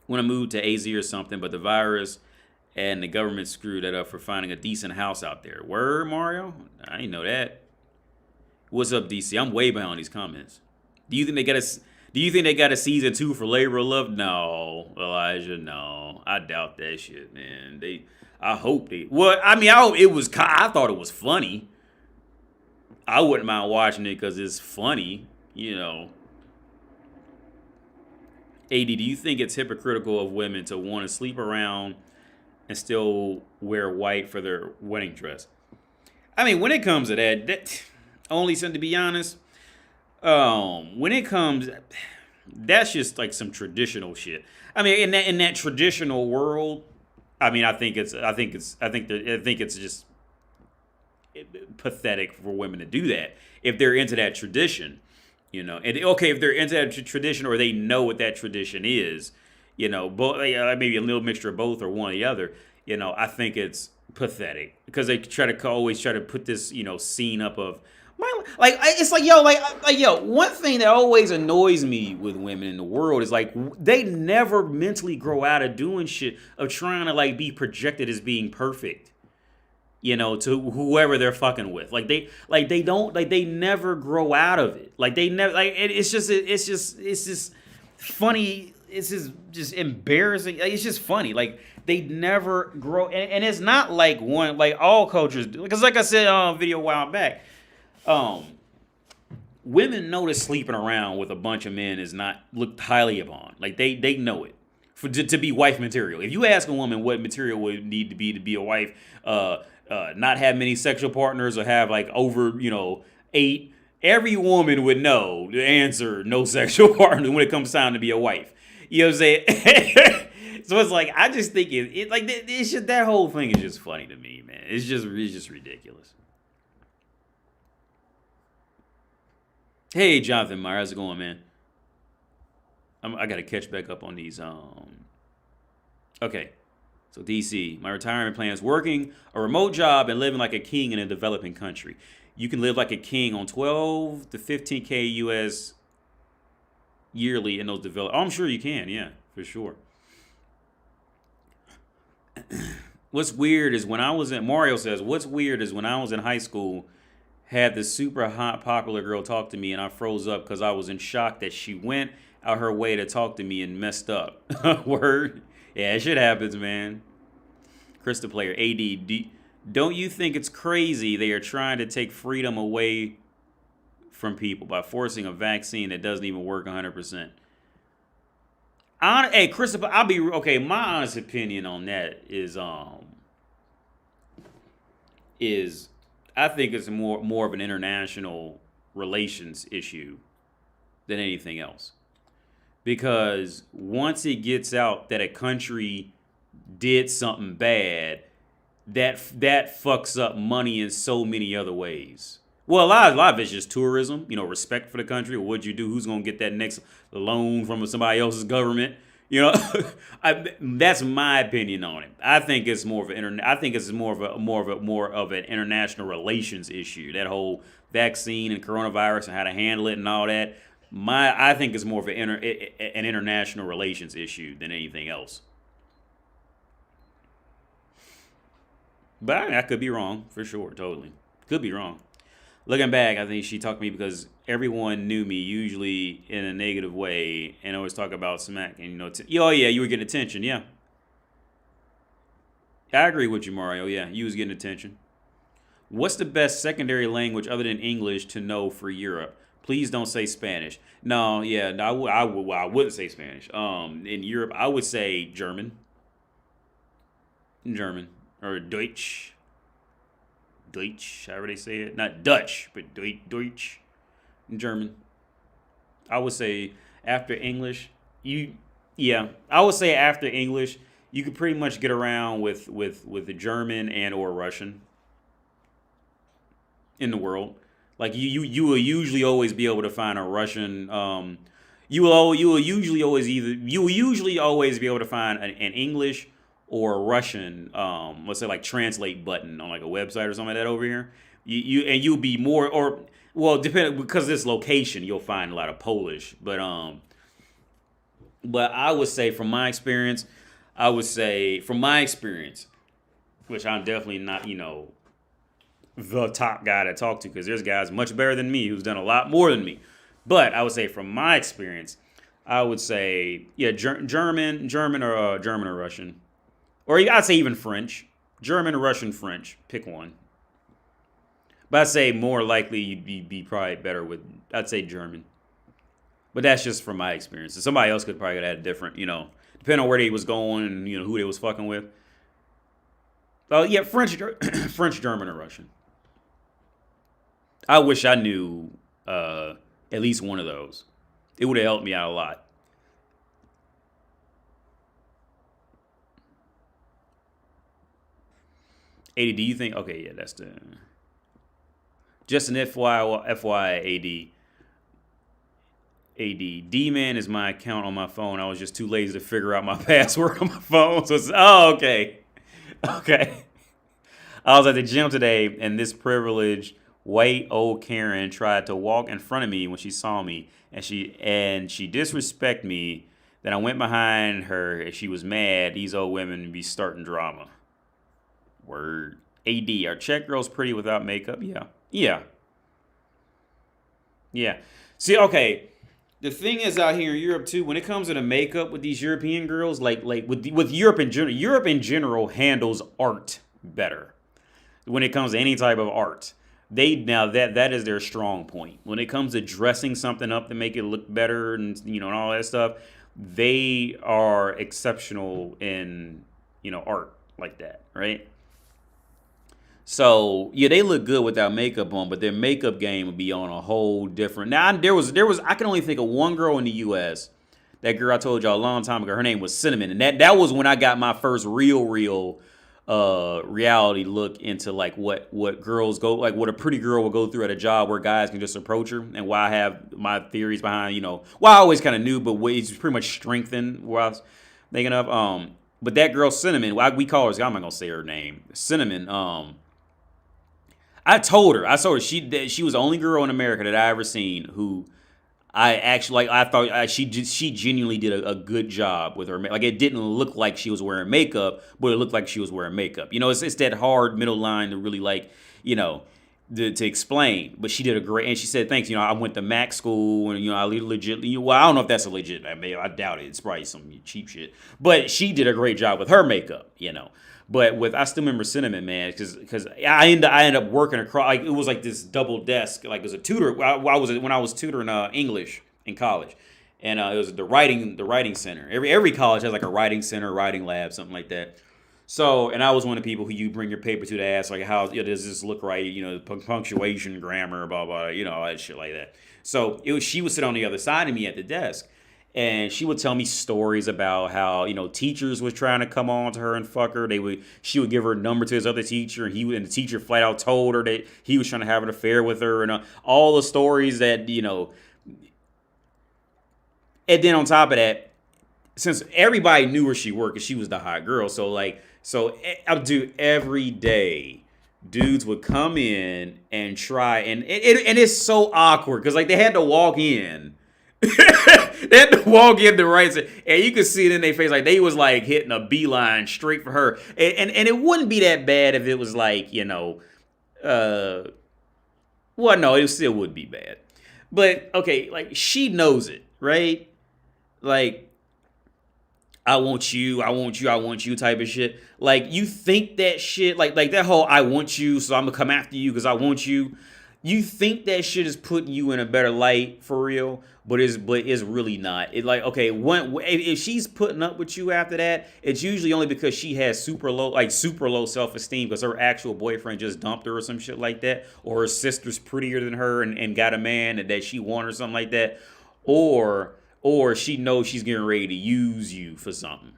When I moved to AZ or something, but the virus and the government screwed that up for finding a decent house out there. Word, Mario? I didn't know that. What's up, DC? I'm way behind these comments. Do you think they got a season 2 for Labor of Love? No, Elijah, no. I doubt that shit, man. I hope they. Well, I mean, I thought it was funny. I wouldn't mind watching it because it's funny, AD, do you think it's hypocritical of women to want to sleep around and still wear white for their wedding dress? I mean, when it comes to that only something, to be honest, when it comes, that's just like some traditional shit. I mean, in that traditional world. I mean, I think it's just pathetic for women to do that if they're into that tradition, And okay, if they're into that tradition or they know what that tradition is, both maybe a little mixture of both or one or the other. I think it's pathetic because they always try to put this scene up of. It's like, one thing that always annoys me with women in the world is like they never mentally grow out of doing shit of trying to like be projected as being perfect, to whoever they're fucking with. They never grow out of it. Like they never, it's just funny. It's just embarrassing. It's just funny. Like they never grow. And it's not like all cultures do. Because like I said on a video a while back, women know that sleeping around with a bunch of men is not looked highly upon. Like they know it to be wife material. If you ask a woman what material would need to be a wife, not have many sexual partners or have like over, 8, every woman would know the answer, no sexual partner when it comes time to be a wife. You know what I'm saying? So it's like, I just think it's just, that whole thing is just funny to me, man. It's just ridiculous. Hey, Jonathan Meyer, how's it going, man? I got to catch back up on these. Okay. So DC, my retirement plan is working a remote job and living like a king in a developing country. You can live like a king on 12 to 15K US yearly in those develop. Oh, I'm sure you can. Yeah, for sure. What's weird is when I was in, Mario says, what's weird is when I was in high school, had this super hot popular girl talk to me and I froze up because I was in shock that she went out her way to talk to me and messed up. Word. Yeah, shit happens, man. Krista Player, AD, don't you think it's crazy they are trying to take freedom away from people by forcing a vaccine that doesn't even work 100%? Hey, Krista, I'll be okay. My honest opinion on that is I think it's more of an international relations issue than anything else. Because once it gets out that a country did something bad, that fucks up money in so many other ways. Well, a lot of it's just tourism, respect for the country. What'd you do? Who's gonna get that next loan from somebody else's government? That's my opinion on it. I think it's more of an international relations issue. That whole vaccine and coronavirus and how to handle it and all that. I think it's more of an international relations issue than anything else. But I could be wrong, for sure, totally. Could be wrong. Looking back, I think she talked to me because everyone knew me, usually in a negative way, and always talk about smack. And, oh, yeah, you were getting attention, yeah. I agree with you, Mario, yeah, you was getting attention. What's the best secondary language other than English to know for Europe? Please don't say Spanish. No, yeah, I wouldn't say Spanish. In Europe, I would say German. Or Deutsch. However they say it. Not Dutch, but Deutsch. German. I would say after English, I would say after English, you could pretty much get around with the German and or Russian in the world. Like you will usually always be able to find a Russian. You will usually always be able to find an English or a Russian, let's say like translate button on like a website or something like that over here. You'll be more, or well, depending, because of this location, you'll find a lot of Polish. But I would say from my experience, which I'm definitely not, the top guy to talk to, because there's guys much better than me who's done a lot more than me. But I would say from my experience, I would say German or Russian. Or I'd say even French. German, Russian, French. Pick one. But I'd say more likely you'd be probably better with, I'd say German. But that's just from my experience. And somebody else could probably have had a different, depending on where they was going and, who they was fucking with. Oh, yeah, French, German, or Russian. I wish I knew at least one of those. It would have helped me out a lot. AD, do you think? Okay, yeah, that's the. Just an FYI, AD. D-Man is my account on my phone. I was just too lazy to figure out my password on my phone. So okay. Okay. I was at the gym today, and this privileged white old Karen tried to walk in front of me when she saw me, and she disrespected me. Then I went behind her, and she was mad. These old women be starting drama. Word. AD, are Czech girls pretty without makeup? Yeah. See, okay. The thing is out here in Europe too, when it comes to the makeup with these European girls, like with Europe in general handles art better. When it comes to any type of art, that is their strong point. When it comes to dressing something up to make it look better and and all that stuff, they are exceptional in art like that, right? So yeah, they look good without makeup on, but their makeup game would be on a whole different. Now there was I can only think of one girl in the U.S. That girl I told y'all a long time ago. Her name was Cinnamon, and that was when I got my first real reality look into like what girls go like what a pretty girl will go through at a job where guys can just approach her, and why I have my theories behind well, I always kind of knew, but it's pretty much strengthened what I was thinking of. But that girl Cinnamon, we call her. I'm not gonna say her name, Cinnamon. I told her she was the only girl in America that I ever seen who I actually I thought she genuinely did a good job with her. Like it didn't look like she was wearing makeup, but it looked like she was wearing makeup. It's that hard middle line to really to explain. But she did a great, and she said thanks. I went to Mac school, and I legit. Well, I don't know if that's a legit. I doubt it. It's probably some cheap shit. But she did a great job with her makeup. But I still remember Cinnamon, man, because I ended up working across, like it was like this double desk, like it was a tutor. When I was tutoring English in college, and it was the writing center. Every college has like a writing center, writing lab, something like that. So, and I was one of the people who you bring your paper to ask like how does this look right, punctuation, grammar, blah blah, all that shit like that. So she would sit on the other side of me at the desk. And she would tell me stories about how teachers was trying to come on to her and fuck her. She would give her number to his other teacher, and the teacher flat out told her that he was trying to have an affair with her, and all the stories that And then on top of that, since everybody knew where she worked, 'cause she was the hot girl, so I would do every day. Dudes would come in and try, and it's so awkward because they had to walk in. They had to walk in the right side, and you could see it in their face, like they was like hitting a beeline straight for her, and it wouldn't be that bad if it was well, no, it still would be bad, but okay, like she knows it, right? Like I want you, I want you, I want you type of shit. Like you think that shit, like that whole I want you, so I'm gonna come after you because I want you. You think that shit is putting you in a better light for real, but it's really not. It like okay, if she's putting up with you after that, it's usually only because she has super low self-esteem because her actual boyfriend just dumped her or some shit like that, or her sister's prettier than her and got a man that she wanted or something like that, or she knows she's getting ready to use you for something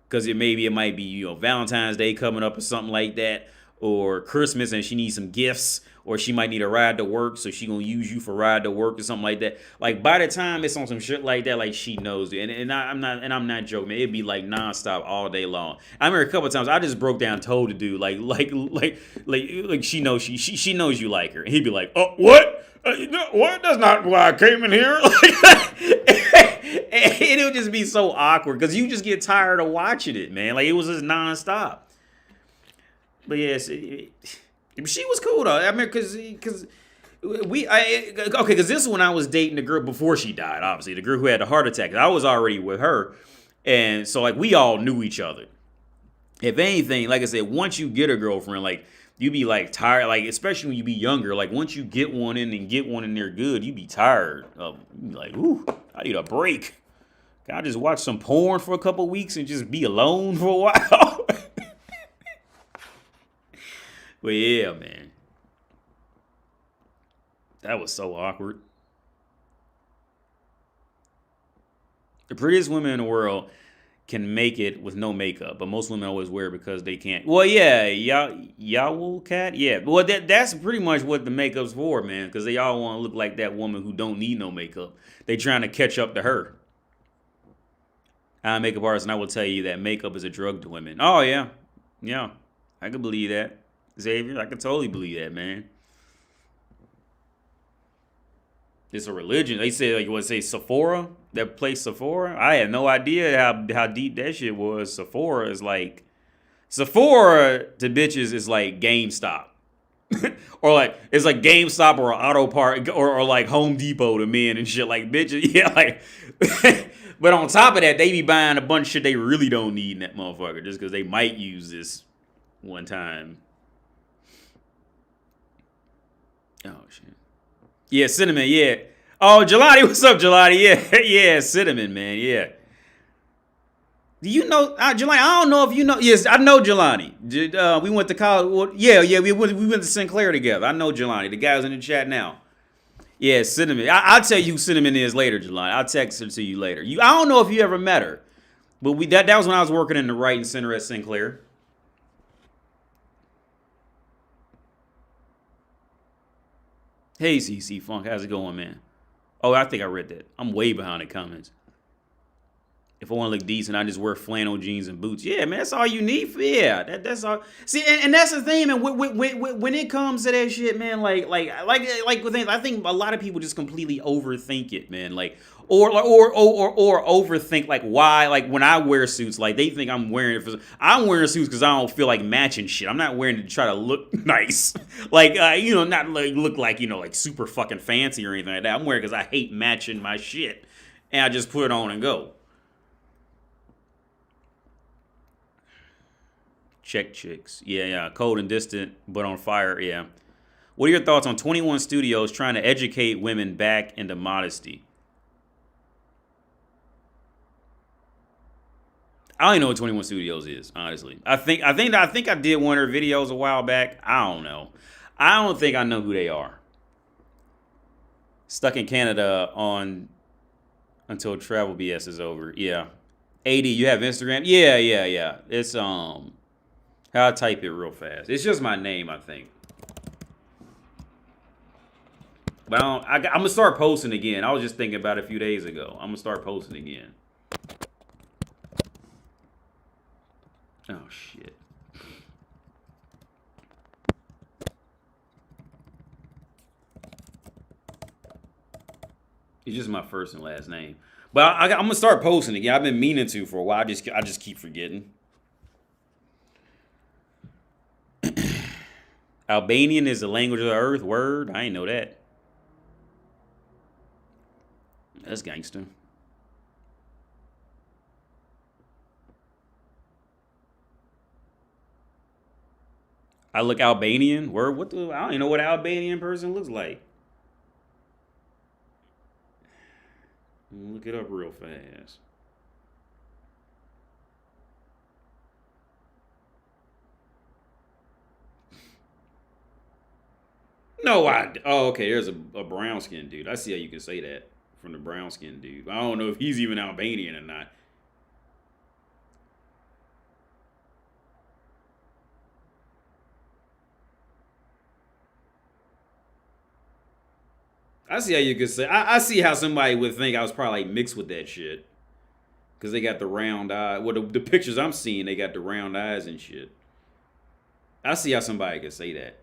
because it might be Valentine's Day coming up or something like that, or Christmas and she needs some gifts. Or she might need a ride to work, so she gonna use you for ride to work or something like that. Like by the time it's on some shit like that, like she knows it. I'm not joking, man. It'd be like nonstop all day long. I remember a couple of times I just broke down, told the dude like she knows she knows you like her, and he'd be like, oh what? What? That's not why I came in here. And it would just be so awkward because you just get tired of watching it, man. Like it was just nonstop. But yes. She was cool though. I mean, because this is when I was dating the girl before she died. Obviously, the girl who had the heart attack. I was already with her, and so like we all knew each other. If anything, like I said, once you get a girlfriend, like you be like tired, like especially when you be younger. Like once you get one in there good, you be tired of like, ooh, I need a break. Can I just watch some porn for a couple weeks and just be alone for a while? But yeah, man. That was so awkward. The prettiest women in the world can make it with no makeup, but most women always wear it because they can't. Well, yeah, y'all cat, yeah. Well, that's pretty much what the makeup's for, man, because they all want to look like that woman who don't need no makeup. They trying to catch up to her. I'm a makeup artist, and I will tell you that makeup is a drug to women. Oh, yeah. Yeah, I can believe that. Xavier, I can totally believe that, man. It's a religion. They say, Sephora? That place Sephora? I had no idea how deep that shit was. Sephora to bitches is like GameStop. Or like, it's like GameStop or Auto Part or like Home Depot to men and shit like bitches. Yeah, like, but on top of that, they be buying a bunch of shit they really don't need in that motherfucker just because they might use this one time. Oh, shit. Yeah, Cinnamon, yeah. Oh, Jelani, what's up, Jelani? Yeah, yeah, Cinnamon, man, yeah. Do you know Jelani? I don't know if you know. Yes, I know Jelani. We went to college. Well, yeah. We went to Sinclair together. I know Jelani. The guy's in the chat now. Yeah, Cinnamon. I'll tell you who Cinnamon is later, Jelani. I'll text her to you later. I don't know if you ever met her, but that was when I was working in the writing center at Sinclair. Hey, CC Funk, how's it going, man? Oh, I think I read that. I'm way behind the comments. If I want to look decent, I just wear flannel jeans and boots. Yeah, man, that's all you need. That's all. See, and that's the thing, man. When it comes to that shit, man, like with things, I think a lot of people just completely overthink it, man. Like, or overthink like why, like when I wear suits, like they think I'm wearing it for. I'm wearing suits because I don't feel like matching shit. I'm not wearing it to try to look nice, like not like look like like super fucking fancy or anything like that. I'm wearing it because I hate matching my shit, and I just put it on and go. Check chicks. Yeah. Cold and distant, but on fire. Yeah. What are your thoughts on 21 Studios trying to educate women back into modesty? I don't even know what 21 Studios is, honestly. I think I did one of their videos a while back. I don't know. I don't think I know who they are. Stuck in Canada until travel BS is over. Yeah. AD, you have Instagram? Yeah. It's I'll type it real fast. It's just my name, I think. But I'm going to start posting again. I was just thinking about it a few days ago. I'm going to start posting again. Oh, shit. It's just my first and last name. But I'm going to start posting again. I've been meaning to for a while. I just keep forgetting. Albanian is the language of the earth. Word. I ain't know that. That's gangster. I look Albanian. Word. I don't even know what an Albanian person looks like. Look it up real fast. No, okay, there's a brown skinned dude. I see how you can say that from the brown skinned dude. I don't know if he's even Albanian or not. I see how you could say. I see how somebody would think I was probably like mixed with that shit. Because they got the round eye. Well, the pictures I'm seeing, they got the round eyes and shit. I see how somebody could say that.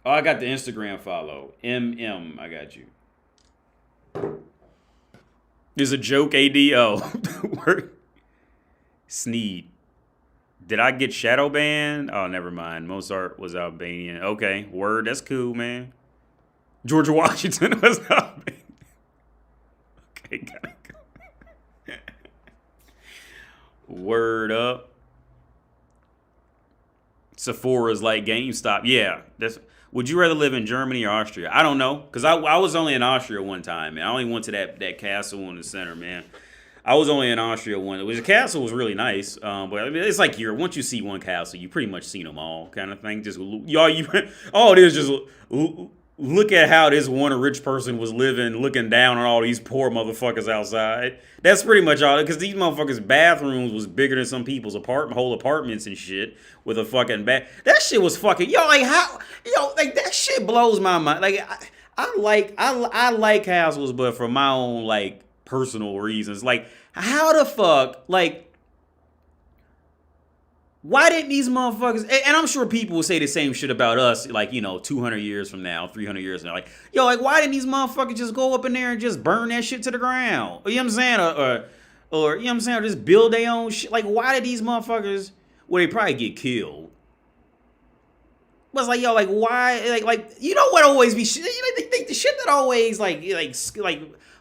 Oh, I got the Instagram follow. I got you. There's a joke, ADO. Sneed. Did I get shadow banned? Oh, never mind. Mozart was Albanian. Okay, word. That's cool, man. George Washington was Albanian. Okay, gotta go. Word up. Sephora's like GameStop. Yeah, that's. Would you rather live in Germany or Austria? I don't know, because I was only in Austria one time, man. I only went to that castle in the center, man. I was only in Austria one. The castle was really nice, but I mean, it's like once you see one castle, you pretty much seen them all, kind of thing. Just it is just look at how this one rich person was living, looking down on all these poor motherfuckers outside. That's pretty much all. Because these motherfuckers' bathrooms was bigger than some people's whole apartments and shit with a fucking bath. That shit was fucking like that shit blows my mind. Like I like castles, but for my own like personal reasons. Like how the fuck like. Why didn't these motherfuckers, and I'm sure people will say the same shit about us, like, 200 years from now, 300 years from now. Like, why didn't these motherfuckers just go up in there and just burn that shit to the ground? You know what I'm saying? Or you know what I'm saying? Or just build their own shit. Like, why did these motherfuckers, well, they probably get killed. But it's like, like, why, like, you know what always be shit? The shit that always, like,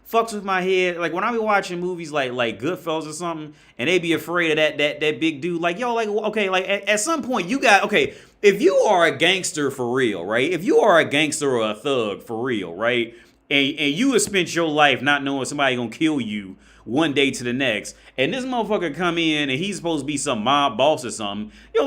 fucks with my head. Like when I be watching movies like Goodfellas or something, and they be afraid of that big dude. Like okay, like at some point you got if you are a gangster for real, right? If you are a gangster or a thug for real, right? and you have spent your life not knowing somebody gonna kill you one day to the next, and this motherfucker come in and he's supposed to be some mob boss or something. Yo,